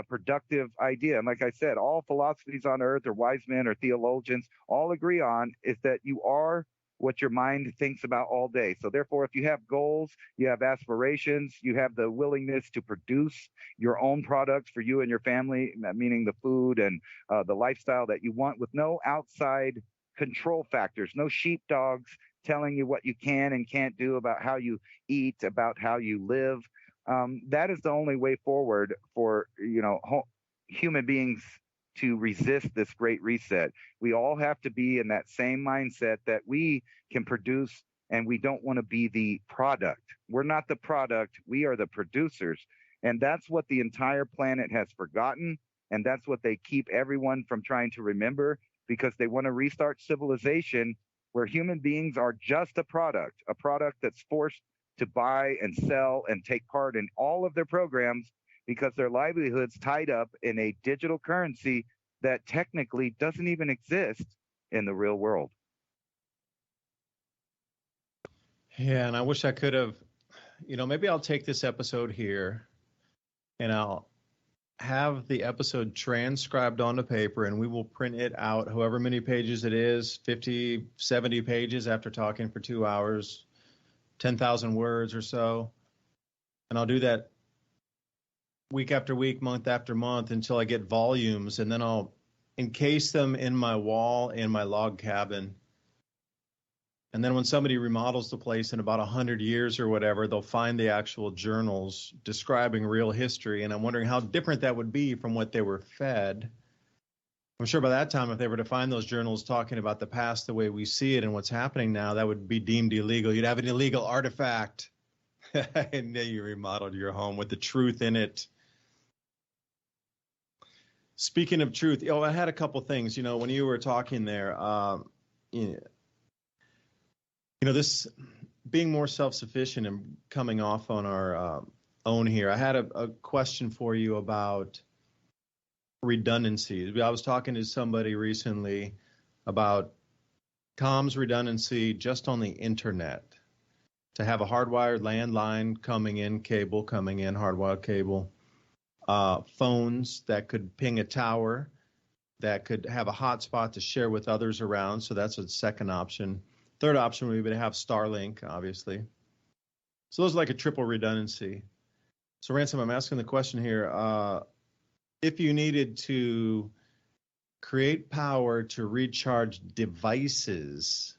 productive idea. And like I said, all philosophies on earth, or wise men or theologians, all agree on is that you are what your mind thinks about all day. So therefore, if you have goals, you have aspirations, you have the willingness to produce your own products for you and your family, meaning the food and the lifestyle that you want, with no outside control factors, no sheepdogs telling you what you can and can't do, about how you eat, about how you live. That is the only way forward for human beings to resist this great reset. We all have to be in that same mindset that we can produce, and we don't want to be the product. We're not the product. We are the producers. And that's what the entire planet has forgotten. And that's what they keep everyone from trying to remember, because they want to restart civilization where human beings are just a product that's forced to buy and sell and take part in all of their programs, because their livelihood's tied up in a digital currency that technically doesn't even exist in the real world. Yeah, and I wish I could have, maybe I'll take this episode here and I'll have the episode transcribed onto paper, and we will print it out, however many pages it is, 50, 70 pages after talking for 2 hours, 10,000 words or so. And I'll do that week after week, month after month, until I get volumes, and then I'll encase them in my wall in my log cabin. And then when somebody remodels the place in about 100 years or whatever, they'll find the actual journals describing real history. And I'm wondering how different that would be from what they were fed. I'm sure by that time, if they were to find those journals talking about the past the way we see it and what's happening now, that would be deemed illegal. You'd have an illegal artifact. And then you remodeled your home with the truth in it. Speaking of truth, I had a couple things, when you were talking there, this being more self-sufficient and coming off on our own here. I had a question for you about redundancy. I was talking to somebody recently about comms redundancy just on the internet, to have a hardwired landline coming in, cable coming in, hardwired cable. Phones that could ping a tower, that could have a hotspot to share with others around. So that's a second option. Third option would be to have Starlink, obviously. So those are like a triple redundancy. So Ransom, I'm asking the question here. If you needed to create power to recharge devices,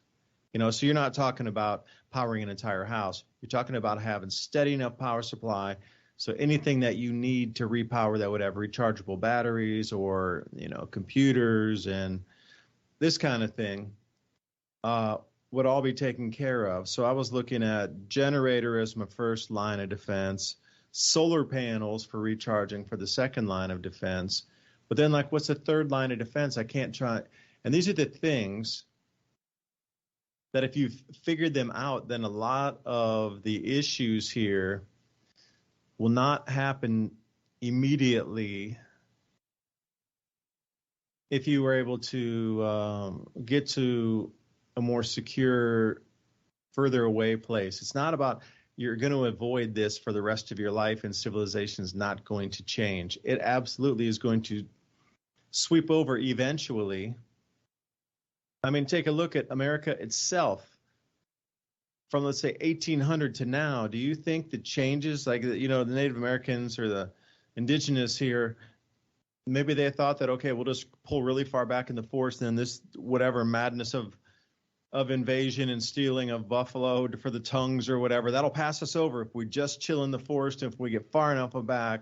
so you're not talking about powering an entire house. You're talking about having steady enough power supply. So anything that you need to repower that would have rechargeable batteries, or, computers and this kind of thing, would all be taken care of. So I was looking at generator as my first line of defense, solar panels for recharging for the second line of defense. But then, what's the third line of defense? I can't try. And these are the things that if you've figured them out, then a lot of the issues here will not happen immediately if you were able to get to a more secure, further away place. It's not about you're going to avoid this for the rest of your life and civilization is not going to change. It absolutely is going to sweep over eventually. I mean, take a look at America itself. From, let's say, 1800 to now, do you think the changes, like, the Native Americans or the indigenous here, maybe they thought that, okay, we'll just pull really far back in the forest, and then this whatever madness of invasion and stealing of buffalo for the tongues or whatever, that'll pass us over if we just chill in the forest. If we get far enough back,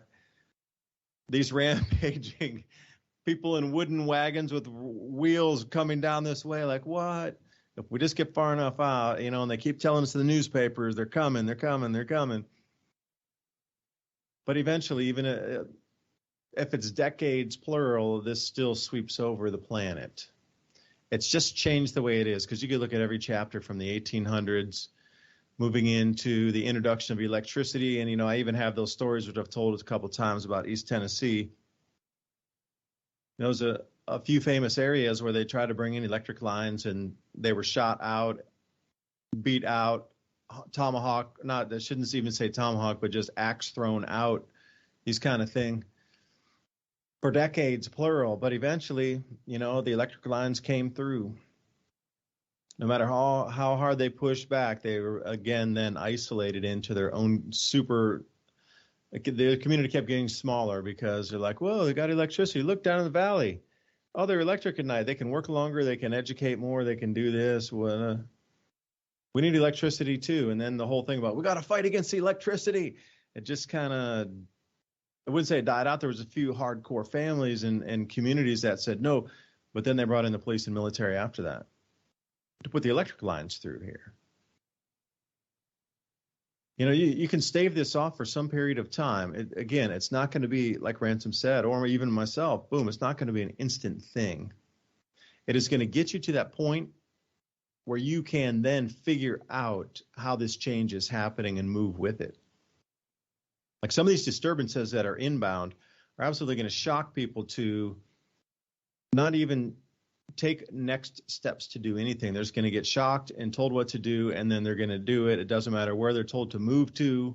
these rampaging people in wooden wagons with wheels coming down this way, like, what? If we just get far enough out, and they keep telling us in the newspapers, they're coming. But eventually, even if it's decades plural, this still sweeps over the planet. It's just changed the way it is, because you could look at every chapter from the 1800s moving into the introduction of electricity. And, I even have those stories, which I've told a couple of times, about East Tennessee. There was a few famous areas where they tried to bring in electric lines and they were shot out, beat out, tomahawk, not, I shouldn't even say tomahawk, but just axe thrown out, these kind of thing, for decades, plural. But eventually, the electric lines came through. No matter how hard they pushed back, they were again then isolated into their own the community kept getting smaller, because they're like, whoa, they got electricity. Look down in the valley. Oh, they're electric at night. They can work longer. They can educate more. They can do this. Well, we need electricity too. And then the whole thing about, we got to fight against the electricity. It just kind of, I wouldn't say it died out. There was a few hardcore families and communities that said no, but then they brought in the police and military after that to put the electric lines through here. You can stave this off for some period of time. Again, it's not going to be, like Ransom said, or even myself, boom, it's not going to be an instant thing. It is going to get you to that point where you can then figure out how this change is happening and move with it. Like some of these disturbances that are inbound are absolutely going to shock people to not even take next steps to do anything. They're just going to get shocked and told what to do, and then they're going to do it. It doesn't matter where they're told to move to.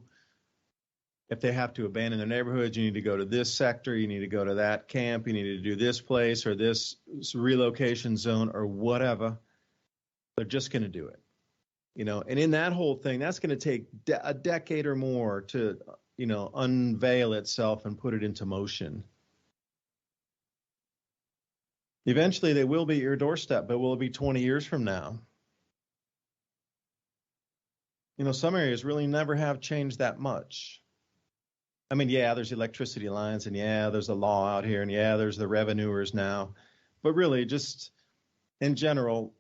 If they have to abandon their neighborhoods, you need to go to this sector, you need to go to that camp, you need to do this place or this relocation zone or whatever. They're just going to do it. And in that whole thing, that's going to take a decade or more to, unveil itself and put it into motion. Eventually, they will be at your doorstep, but will it be 20 years from now? Some areas really never have changed that much. I mean, yeah, there's electricity lines, and yeah, there's a law out here, and yeah, there's the revenuers now. But really, just in general,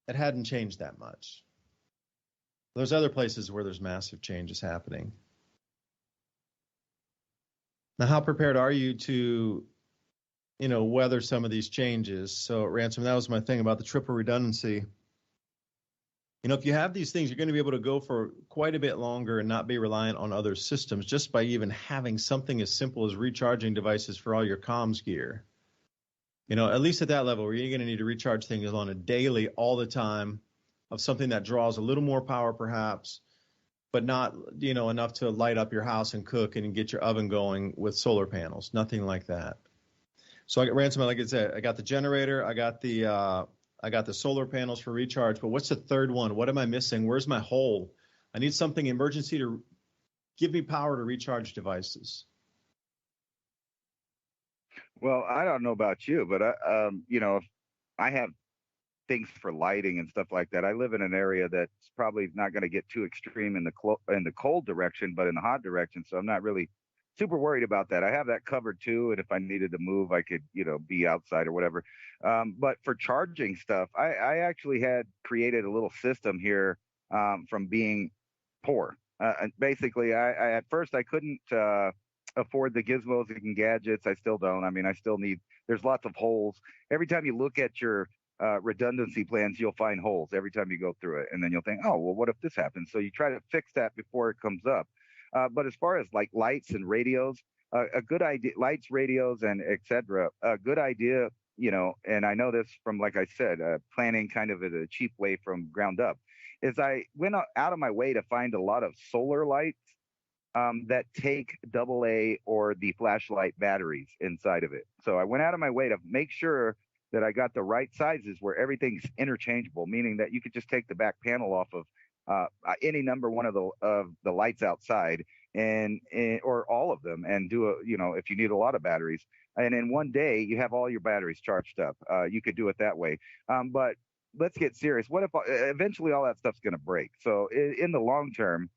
it hadn't changed that much. There's other places where there's massive changes happening. Now, how prepared are you to weather some of these changes? So, Ransom, that was my thing about the triple redundancy. If you have these things, you're going to be able to go for quite a bit longer and not be reliant on other systems, just by even having something as simple as recharging devices for all your comms gear. At least at that level, where you're going to need to recharge things on a daily, all the time, of something that draws a little more power perhaps, but not, enough to light up your house and cook and get your oven going with solar panels. Nothing like that. So I got Ransom, like I said, I got the generator, I got the solar panels for recharge, but what's the third one? What am I missing? Where's my hole? I need something emergency to give me power to recharge devices. Well, I don't know about you, but if I have things for lighting and stuff like that. I live in an area that's probably not going to get too extreme in the cold direction, but in the hot direction. So I'm not really super worried about that. I have that covered too, and if I needed to move, I could, be outside or whatever. But for charging stuff, I actually had created a little system here from being poor. And basically, I at first I couldn't afford the gizmos and gadgets. I still don't. I mean, I still need. There's lots of holes. Every time you look at your redundancy plans, you'll find holes every time you go through it, and then you'll think, oh, well, what if this happens? So you try to fix that before it comes up. But as far as like lights and radios, a good idea, lights, radios, and etc. A good idea, and I know this from, like I said, planning kind of in a cheap way from ground up, is I went out of my way to find a lot of solar lights that take AA or the flashlight batteries inside of it. So I went out of my way to make sure that I got the right sizes where everything's interchangeable, meaning that you could just take the back panel off of any number one of the lights outside or all of them, and do if you need a lot of batteries, and in one day you have all your batteries charged up. You could do it that way. But let's get serious. What if eventually all that stuff's going to break? So in the long term,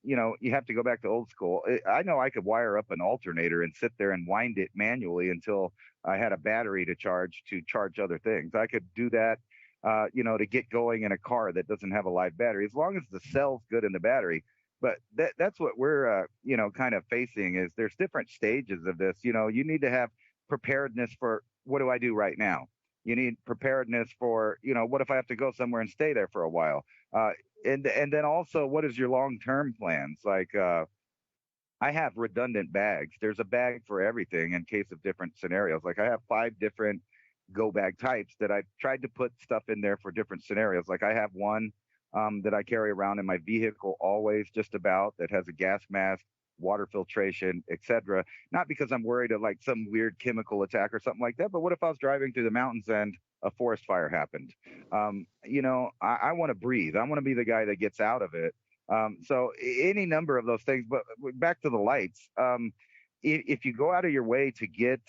you have to go back to old school. I know I could wire up an alternator and sit there and wind it manually until I had a battery to charge other things. I could do that, to get going in a car that doesn't have a live battery. As long as the cell's good in the battery, But that's what we're, kind of facing is there's different stages of this. You need to have preparedness for what do I do right now? You need preparedness for, what if I have to go somewhere and stay there for a while? And then also, what is your long-term plans? Like, I have redundant bags. There's a bag for everything in case of different scenarios. Like I have 5 different go bag types that I've tried to put stuff in there for different scenarios. Like I have one that I carry around in my vehicle always, just about, that has a gas mask, water filtration, etc. Not because I'm worried of like some weird chemical attack or something like that, but what if I was driving through the mountains and a forest fire happened? I want to breathe. I want to be the guy that gets out of it. So any number of those things. But back to the lights. If you go out of your way to get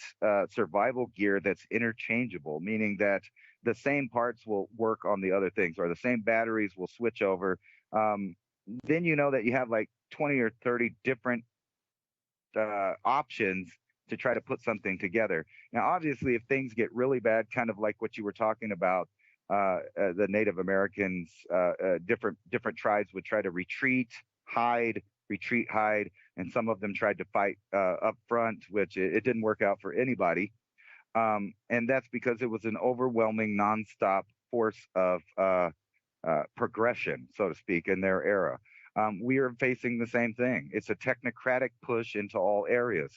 survival gear that's interchangeable, meaning that the same parts will work on the other things, or the same batteries will switch over, then you know that you have like 20 or 30 different options to try to put something together. Now, obviously, if things get really bad, kind of like what you were talking about, the Native Americans, different tribes would try to retreat, hide, and some of them tried to fight up front, which it didn't work out for anybody. And that's because it was an overwhelming, nonstop force of progression, so to speak, in their era. We are facing the same thing. It's a technocratic push into all areas.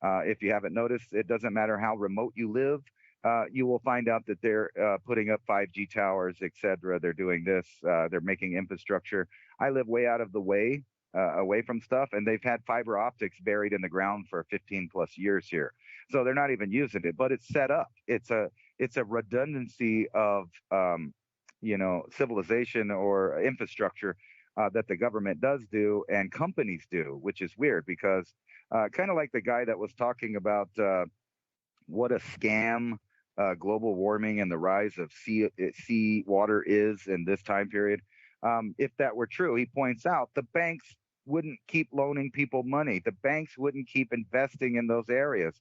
If you haven't noticed, it doesn't matter how remote you live. You will find out that they're putting up 5G towers, et cetera. They're doing this. They're making infrastructure. I live way out of the way, away from stuff, and they've had fiber optics buried in the ground for 15 plus years here. So they're not even using it, but it's set up. It's a redundancy of, civilization or infrastructure that the government does do and companies do, which is weird because kind of like the guy that was talking about what a scam global warming and the rise of sea water is in this time period. If that were true, he points out the banks wouldn't keep loaning people money. The banks wouldn't keep investing in those areas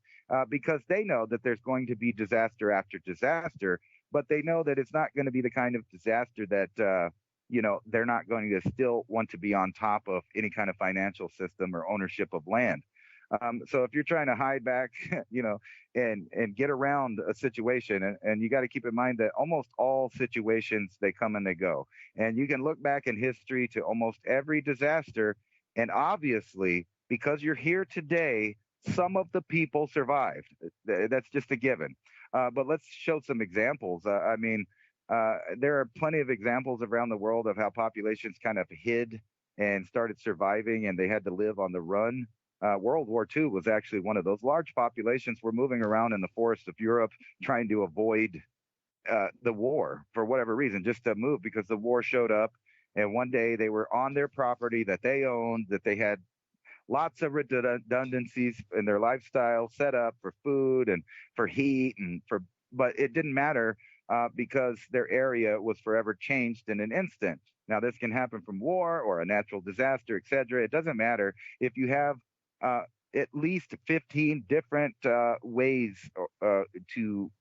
because they know that there's going to be disaster after disaster, but they know that it's not going to be the kind of disaster that, they're not going to still want to be on top of any kind of financial system or ownership of land. So if you're trying to hide back, and get around a situation, and you got to keep in mind that almost all situations, they come and they go. And you can look back in history to almost every disaster. And obviously, because you're here today, some of the people survived. That's just a given. But let's show some examples. There are plenty of examples around the world of how populations kind of hid and started surviving, and they had to live on the run. World War II was actually one of those. Large populations were moving around in the forests of Europe trying to avoid the war for whatever reason, just to move because the war showed up. And one day they were on their property that they owned, that they had lots of redundancies in their lifestyle set up for food and for heat but it didn't matter because their area was forever changed in an instant. Now, this can happen from war or a natural disaster, et cetera. It doesn't matter. If you have at least 15 different ways to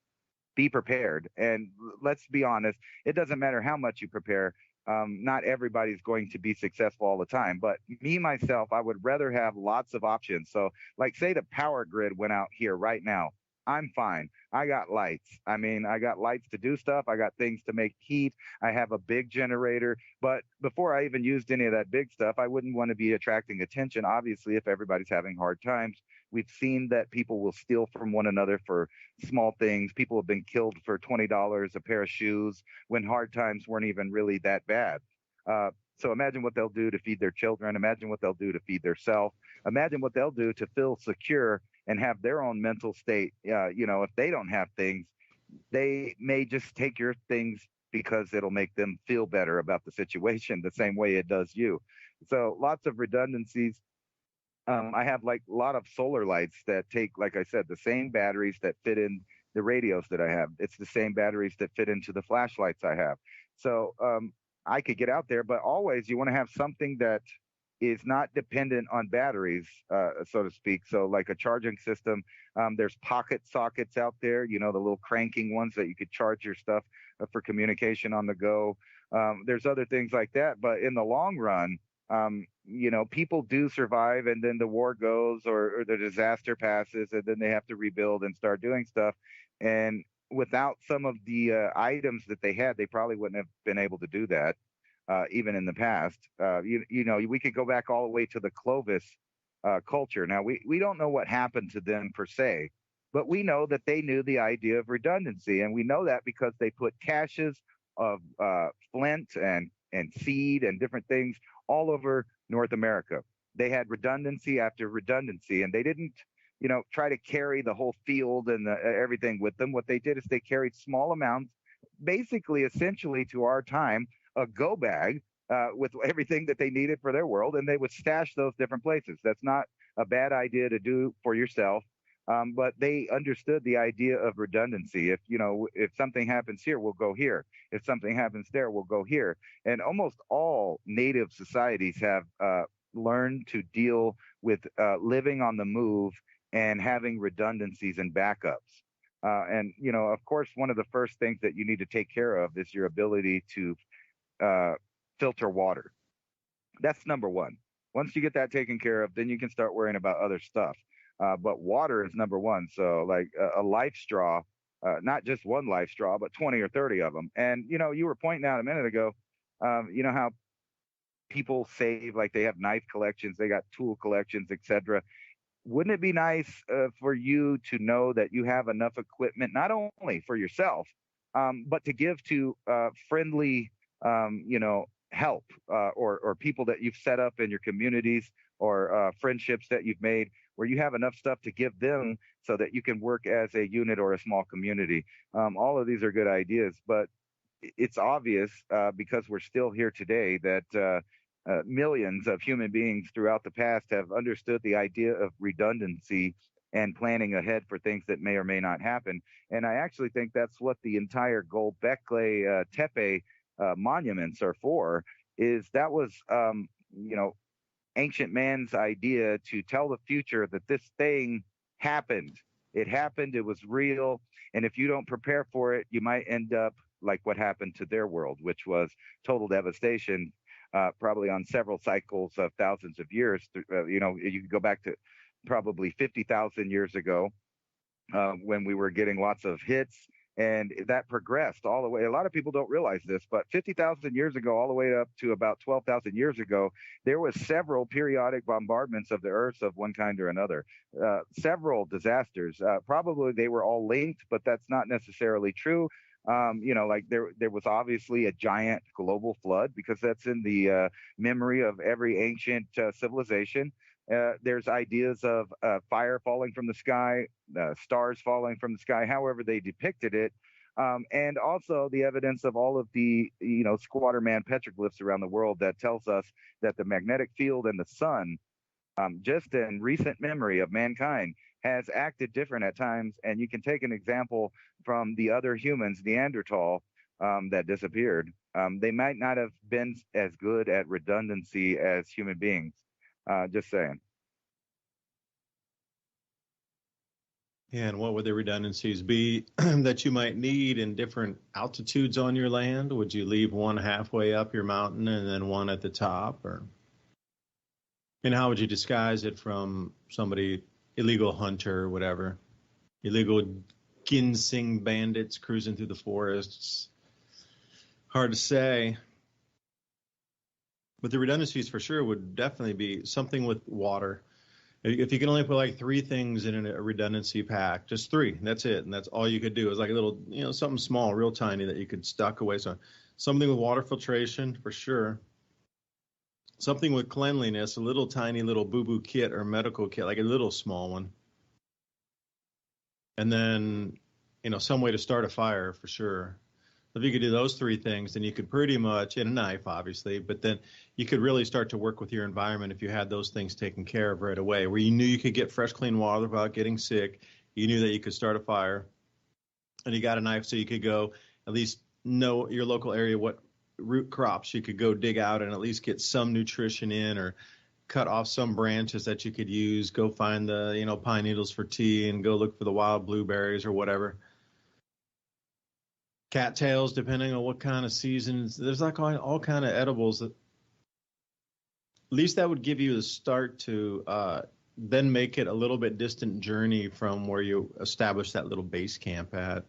be prepared. And let's be honest, it doesn't matter how much you prepare. Not everybody's going to be successful all the time. But me, myself, I would rather have lots of options. So like say the power grid went out here right now. I'm fine. I got lights. I got lights to do stuff. I got things to make heat. I have a big generator. But before I even used any of that big stuff, I wouldn't want to be attracting attention. Obviously, if everybody's having hard times, we've seen that people will steal from one another for small things. People have been killed for $20 a pair of shoes when hard times weren't even really that bad. So imagine what they'll do to feed their children. Imagine what they'll do to feed themselves. Imagine what they'll do to feel secure and have their own mental state. If they don't have things, they may just take your things because it'll make them feel better about the situation the same way it does you. So lots of redundancies. I have like a lot of solar lights that take, like I said, the same batteries that fit in the radios that I have. It's the same batteries that fit into the flashlights I have. So I could get out there, but always you want to have something that is not dependent on batteries, so to speak. So like a charging system, there's pocket sockets out there, the little cranking ones that you could charge your stuff for communication on the go. There's other things like that. But in the long run, People do survive, and then the war goes, or the disaster passes, and then they have to rebuild and start doing stuff. And without some of the items that they had, they probably wouldn't have been able to do that, even in the past. We could go back all the way to the Clovis culture. Now, we don't know what happened to them per se, but we know that they knew the idea of redundancy. And we know that because they put caches of flint and seed and different things all over North America. They had redundancy after redundancy, and they didn't, try to carry the whole field and everything with them. What they did is they carried small amounts, basically, essentially to our time, a go bag with everything that they needed for their world, and they would stash those different places. That's not a bad idea to do for yourself. But they understood the idea of redundancy. If something happens here, we'll go here. If something happens there, we'll go here. And almost all native societies have learned to deal with living on the move and having redundancies and backups. Of course, one of the first things that you need to take care of is your ability to filter water. That's number one. Once you get that taken care of, then you can start worrying about other stuff. But water is number one. So like a life straw, not just one life straw, but 20 or 30 of them. And, you were pointing out a minute ago, how people save, like they have knife collections, they got tool collections, etc. Wouldn't it be nice for you to know that you have enough equipment, not only for yourself, but to give to friendly, help or people that you've set up in your communities or friendships that you've made, where you have enough stuff to give them so that you can work as a unit or a small community. All of these are good ideas, but it's obvious because we're still here today that millions of human beings throughout the past have understood the idea of redundancy and planning ahead for things that may or may not happen. And I actually think that's what the entire Gobekli Tepe monuments are for, is that was, ancient man's idea to tell the future that this thing happened. It happened. It was real. And if you don't prepare for it, you might end up like what happened to their world, which was total devastation, probably on several cycles of thousands of years. You could go back to probably 50,000 years ago when we were getting lots of hits. And that progressed all the way. A lot of people don't realize this, but 50,000 years ago, all the way up to about 12,000 years ago, there was several periodic bombardments of the Earth of one kind or another. Several disasters. Probably they were all linked, but that's not necessarily true. Like there was obviously a giant global flood, because that's in the memory of every ancient civilization. There's ideas of fire falling from the sky, stars falling from the sky, however they depicted it. And also the evidence of all of the, squatter man petroglyphs around the world that tells us that the magnetic field and the sun, just in recent memory of mankind, has acted different at times. And you can take an example from the other humans, Neanderthal, that disappeared. They might not have been as good at redundancy as human beings. Just saying. Yeah, and what would the redundancies be that you might need in different altitudes on your land? Would you leave one halfway up your mountain and then one at the top? And how would you disguise it from somebody, illegal hunter or whatever, illegal ginseng bandits cruising through the forests? Hard to say. But the redundancies for sure would definitely be something with water. If you can only put like 3 things in a redundancy pack, just 3, that's it. And that's all you could do. Is like a little, something small, real tiny that you could stock away. So something with water filtration for sure. Something with cleanliness, a little tiny little boo-boo kit or medical kit, like a little small one. And then, some way to start a fire for sure. If you could do those 3 things, then you could pretty much, and a knife, obviously, but then you could really start to work with your environment if you had those things taken care of right away, where you knew you could get fresh, clean water without getting sick. You knew that you could start a fire, and you got a knife so you could go at least know your local area, what root crops you could go dig out and at least get some nutrition in, or cut off some branches that you could use, go find the, pine needles for tea and go look for the wild blueberries or whatever. Cattails, depending on what kind of seasons. There's like all kind of edibles that least that would give you the start to then make it a little bit distant journey from where you establish that little base camp at,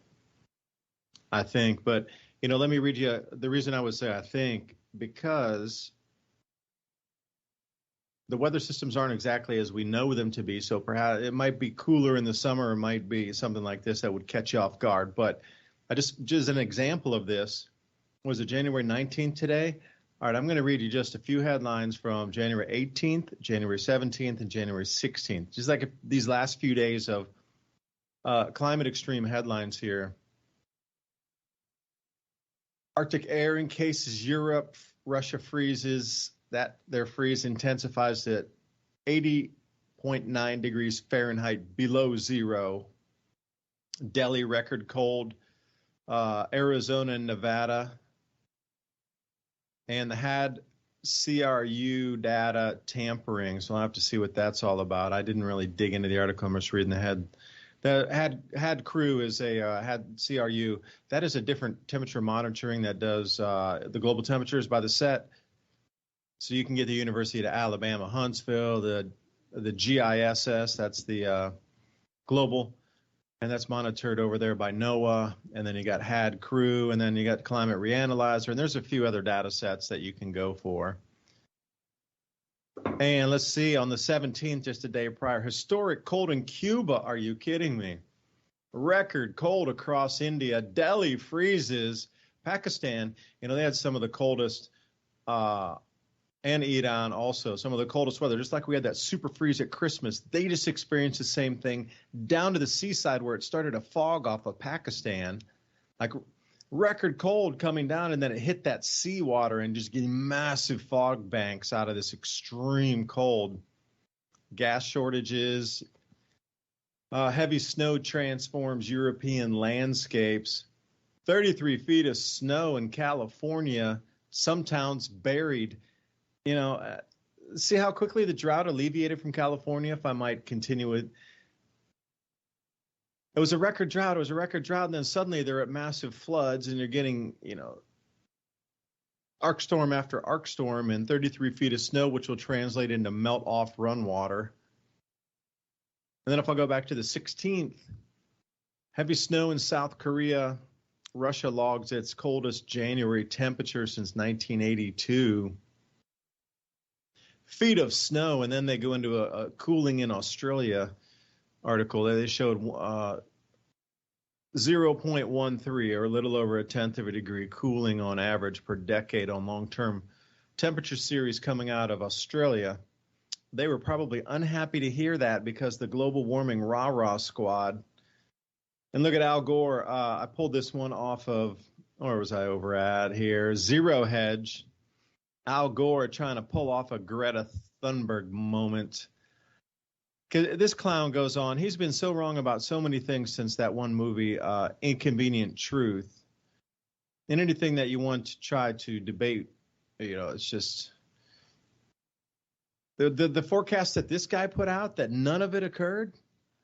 I think. But, let me read you the reason I would say I think, because the weather systems aren't exactly as we know them to be. So perhaps it might be cooler in the summer, it might be something like this that would catch you off guard. But I just an example of this, was it January 19th today? All right, I'm going to read you just a few headlines from January 18th, January 17th, and January 16th. Just like these last few days of climate extreme headlines here. Arctic air encases Europe, Russia freezes. Their freeze intensifies to 80.9 degrees Fahrenheit below zero. Delhi record cold. Arizona and Nevada. And the had CRU data tampering. So I'll have to see what that's all about. I didn't really dig into the article. I'm just reading the head. The had crew is had CRU. That is a different temperature monitoring that does the global temperatures by the set. So you can get the University of Alabama, Huntsville, the GISS, that's the global, and that's monitored over there by NOAA. And then you got HAD crew, and then you got Climate Reanalyzer, and there's a few other data sets that you can go for. And let's see, on the 17th, just a day prior, historic cold in Cuba. Are you kidding me? Record cold across India. Delhi freezes. Pakistan, they had some of the coldest, and Iran also, some of the coldest weather. Just like we had that super freeze at Christmas, they just experienced the same thing down to the seaside where it started to fog off of Pakistan. Like record cold coming down, and then it hit that seawater and just getting massive fog banks out of this extreme cold. Gas shortages, heavy snow transforms European landscapes. 33 feet of snow in California, some towns buried. See how quickly the drought alleviated from California, if I might continue with. It was a record drought. And then suddenly they're at massive floods, and you're getting, arc storm after arc storm and 33 feet of snow, which will translate into melt off run water. And then if I go back to the 16th, heavy snow in South Korea. Russia logs its coldest January temperature since 1982. Feet of snow, and then they go into a cooling in Australia article. They showed 0.13, or a little over 1/10 of a degree cooling on average per decade on long-term temperature series coming out of Australia. They were probably unhappy to hear that, because the global warming rah-rah squad. And look at Al Gore. I pulled this one off of, where was I over at here? Zero Hedge. Al Gore trying to pull off a Greta Thunberg moment. This clown goes on. He's been so wrong about so many things since that one movie, Inconvenient Truth. And anything that you want to try to debate, it's just the forecast that this guy put out, that none of it occurred.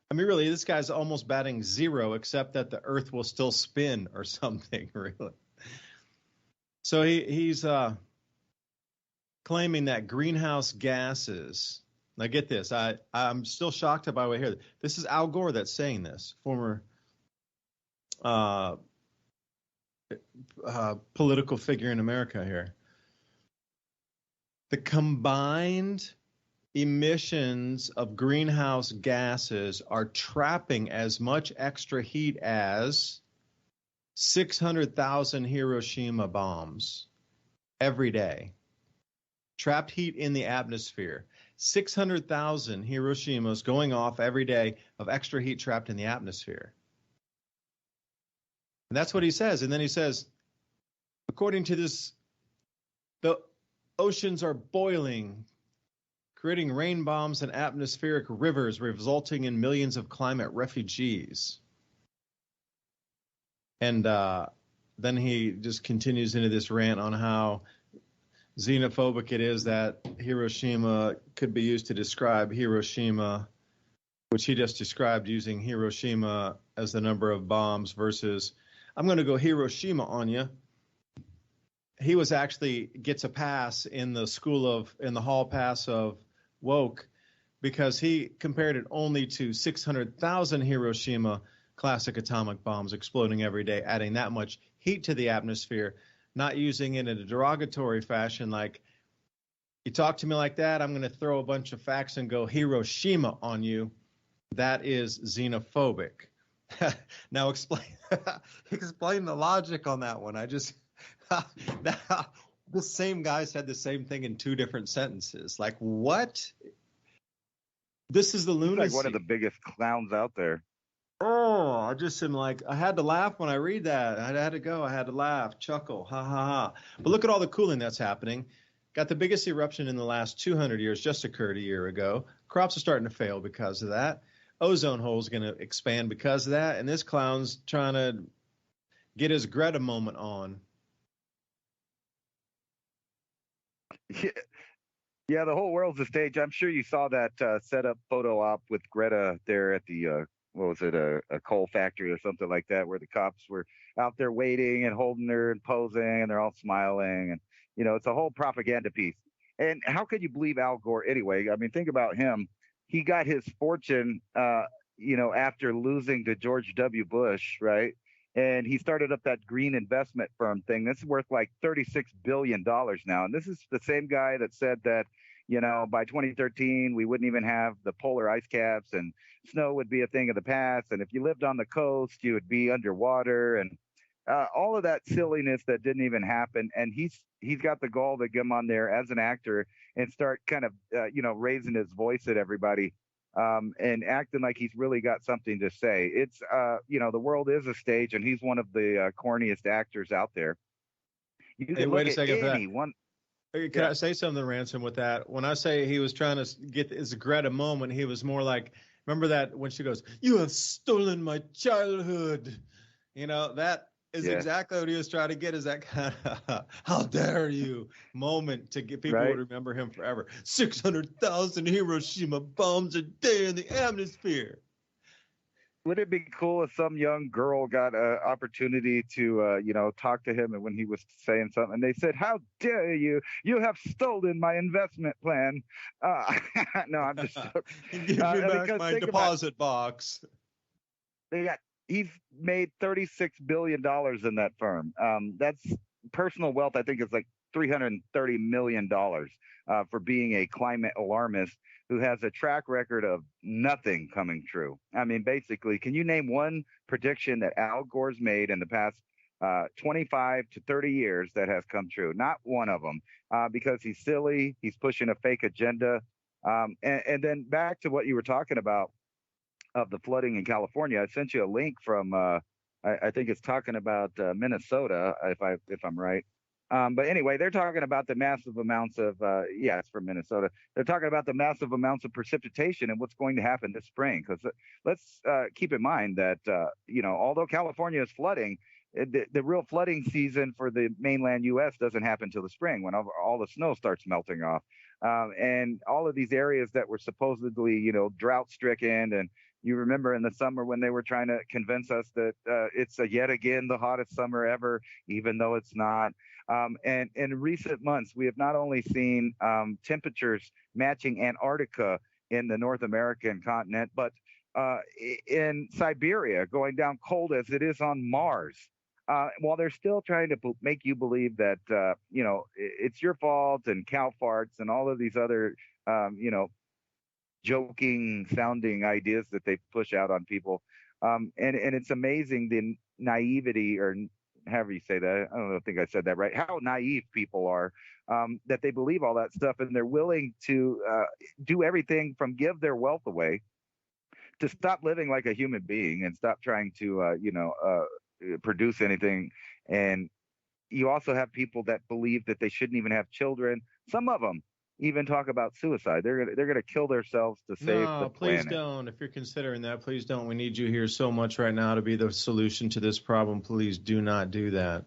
I mean, really, this guy's almost batting zero, except that the Earth will still spin or something, really. So he's claiming that greenhouse gases. Now get this, I'm still shocked by what I hear. This is Al Gore that's saying this, former political figure in America here. The combined emissions of greenhouse gases are trapping as much extra heat as 600,000 Hiroshima bombs every day. Trapped heat in the atmosphere. 600,000 Hiroshimas going off every day of extra heat trapped in the atmosphere. And that's what he says. And then he says, according to this, the oceans are boiling, creating rain bombs and atmospheric rivers, resulting in millions of climate refugees. And then he just continues into this rant on how xenophobic it is that Hiroshima could be used to describe Hiroshima, which he just described using Hiroshima as the number of bombs versus, I'm going to go Hiroshima on you. he was actually gets a pass in the hall pass of woke because he compared it only to 600,000 Hiroshima classic atomic bombs exploding every day, adding that much heat to the atmosphere, not using it in a derogatory fashion like, you talk to me like that, I'm going to throw a bunch of facts and go Hiroshima on you. That is xenophobic. Now explain the logic on that one. I just the same guy said the same thing in two different sentences. Like, what? This is the lunacy. He's like one of the biggest clowns out there. Oh, I just am like, I had to laugh when I read that. I had to go. I had to laugh, chuckle, ha ha ha. But look at all the cooling that's happening. Got the biggest eruption in the last 200 years just occurred a year ago. Crops are starting to fail because of that. Ozone hole is going to expand because of that. And this clown's trying to get his Greta moment on. Yeah, the whole world's a stage. I'm sure you saw that setup photo op with Greta there at the, what was it, a coal factory or something like that, where the cops were out there waiting and holding her and posing, and they're all smiling. And, you know, it's a whole propaganda piece. And how could you believe Al Gore anyway? I mean, think about him. He got his fortune, you know, after losing to George W. Bush, right? And he started up that green investment firm thing. This is worth like $36 billion now. And this is the same guy that said that, you know, by 2013, we wouldn't even have the polar ice caps and snow would be a thing of the past. And if you lived on the coast, you would be underwater and all of that silliness that didn't even happen. And he's got the gall to come on there as an actor and start kind of, you know, raising his voice at everybody. And acting like he's really got something to say. It's, you know, the world is a stage, and he's one of the corniest actors out there. You can wait a second for that. Anyone. Can I say something, Ransom, with that? When I say he was trying to get his Greta moment, he was more like, remember that when she goes, "You have stolen my childhood." You know, that is exactly what he was trying to get, is that kind of "how dare you" moment to get people to remember him forever. 600,000 Hiroshima bombs a day in the atmosphere. Would it be cool if some young girl got an opportunity to, you know, talk to him, and when he was saying something, and they said, "How dare you? You have stolen my investment plan." No, I'm just joking. Give me back my deposit box. He's made $36 billion in that firm. That's personal wealth, I think, is like $330 million for being a climate alarmist who has a track record of nothing coming true. I mean, basically, can you name one prediction that Al Gore's made in the past 25 to 30 years that has come true? Not one of them, because he's silly. He's pushing a fake agenda. And then back to what you were talking about of the flooding in California. I sent you a link from, I think it's talking about Minnesota, if I'm right. But anyway, they're talking about the massive amounts of, it's from Minnesota. They're talking about the massive amounts of precipitation and what's going to happen this spring. Because let's keep in mind that, you know, although California is flooding, the real flooding season for the mainland U.S. doesn't happen till the spring, when all the snow starts melting off. And all of these areas that were supposedly, you know, drought stricken, and you remember in the summer when they were trying to convince us that it's yet again the hottest summer ever, even though it's not. And in recent months, we have not only seen temperatures matching Antarctica in the North American continent, but in Siberia, going down cold as it is on Mars. While they're still trying to make you believe that, you know, it's your fault, and cow farts and all of these other, you know, joking sounding ideas that they push out on people. And it's amazing the naivety, or however you say that. I don't think I said that right. How naive people are, that they believe all that stuff, and they're willing to do everything from give their wealth away to stop living like a human being and stop trying to, you know, produce anything. And you also have people that believe that they shouldn't even have children. Some of them even talk about suicide. They're gonna kill themselves to save the planet. Please don't. If you're considering that, please don't. We need you here so much right now to be the solution to this problem. Please do not do that.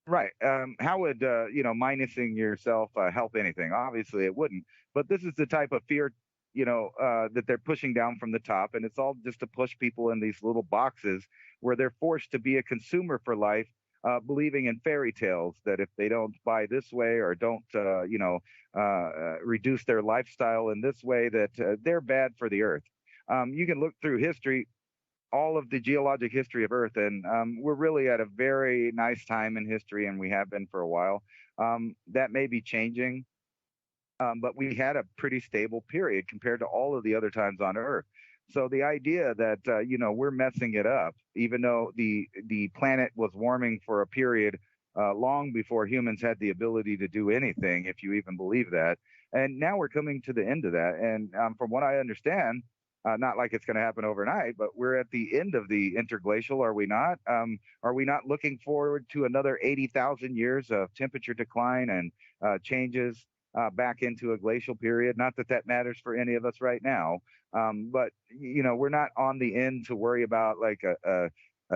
Right. How would, you know, minusing yourself help anything? Obviously, it wouldn't. But this is the type of fear, you know, that they're pushing down from the top, and it's all just to push people in these little boxes where they're forced to be a consumer for life, believing in fairy tales that if they don't buy this way or don't, reduce their lifestyle in this way, that they're bad for the earth. You can look through history, all of the geologic history of Earth, and we're really at a very nice time in history, and we have been for a while. That may be changing, but we had a pretty stable period compared to all of the other times on Earth. So the idea that we're messing it up, even though the planet was warming for a period long before humans had the ability to do anything, if you even believe that, and now we're coming to the end of that. And from what I understand, not like it's going to happen overnight, but we're at the end of the interglacial, are we not? Are we not looking forward to another 80,000 years of temperature decline and changes back into a glacial period? Not that that matters for any of us right now, but we're not on the end to worry about like a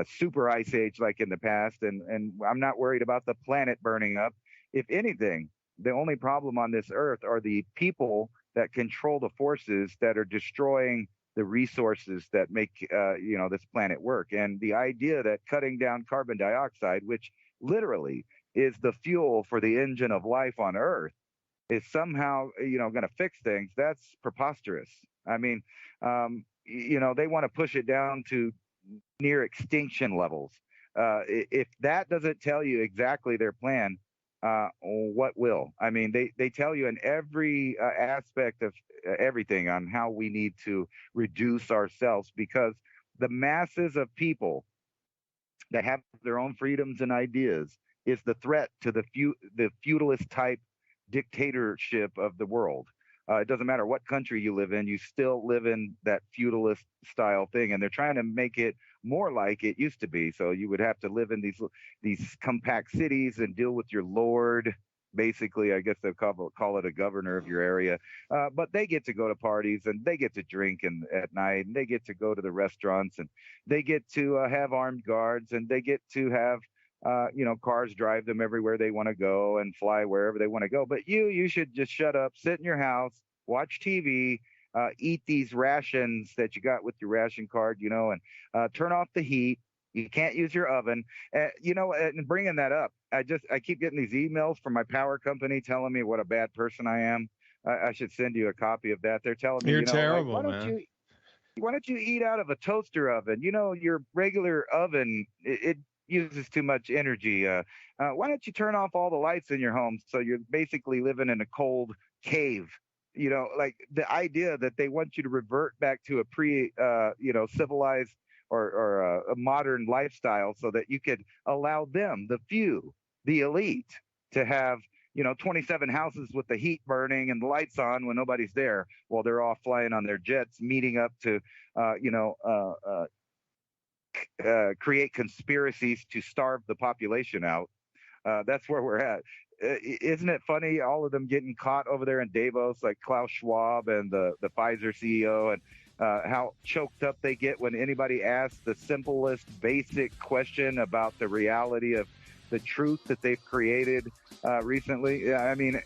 super ice age like in the past, and I'm not worried about the planet burning up. If anything, the only problem on this earth are the people that control the forces that are destroying the resources that make this planet work. And the idea that cutting down carbon dioxide, which literally is the fuel for the engine of life on Earth, is somehow going to fix things, that's preposterous. I mean, they want to push it down to near extinction levels. If that doesn't tell you exactly their plan, what will? I mean, they tell you in every aspect of everything on how we need to reduce ourselves, because the masses of people that have their own freedoms and ideas is the threat to the feudalist type dictatorship of the world. It doesn't matter what country you live in, you still live in that feudalist style thing, and they're trying to make it more like it used to be. So you would have to live in these compact cities and deal with your lord. Basically, I guess they'll call it a governor of your area. But they get to go to parties, and they get to drink at night, and they get to go to the restaurants, and they get to have armed guards, and they get to have cars drive them everywhere they want to go and fly wherever they want to go. But you should just shut up, sit in your house, watch TV, eat these rations that you got with your ration card, and turn off the heat. You can't use your oven. And bringing that up, I keep getting these emails from my power company telling me what a bad person I am. I should send you a copy of that. They're telling me, you're terrible, why don't you eat out of a toaster oven? Your regular oven, it uses too much energy. Why don't you turn off all the lights in your home so you're basically living in a cold cave? Like the idea that they want you to revert back to a civilized or a modern lifestyle so that you could allow them, the few, the elite, to have 27 houses with the heat burning and the lights on when nobody's there, while they're all flying on their jets, meeting up to create conspiracies to starve the population out. That's where we're at. Isn't it funny, all of them getting caught over there in Davos, like Klaus Schwab and the Pfizer CEO, and how choked up they get when anybody asks the simplest basic question about the reality of the truth that they've created recently. I mean,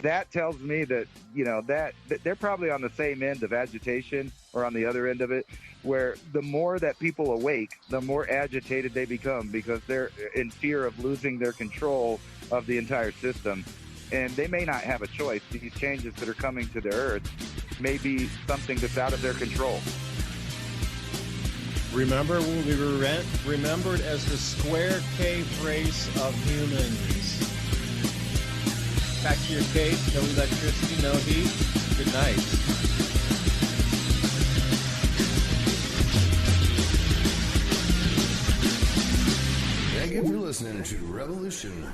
that tells me that that they're probably on the same end of agitation, or on the other end of it, where the more that people awake, the more agitated they become, because they're in fear of losing their control of the entire system. And they may not have a choice. These changes that are coming to the earth may be something that's out of their control. Remember, we'll be remembered as the square cave race of humans. Back to your cave, no electricity, no heat. Good night. Thank you for listening to Revolution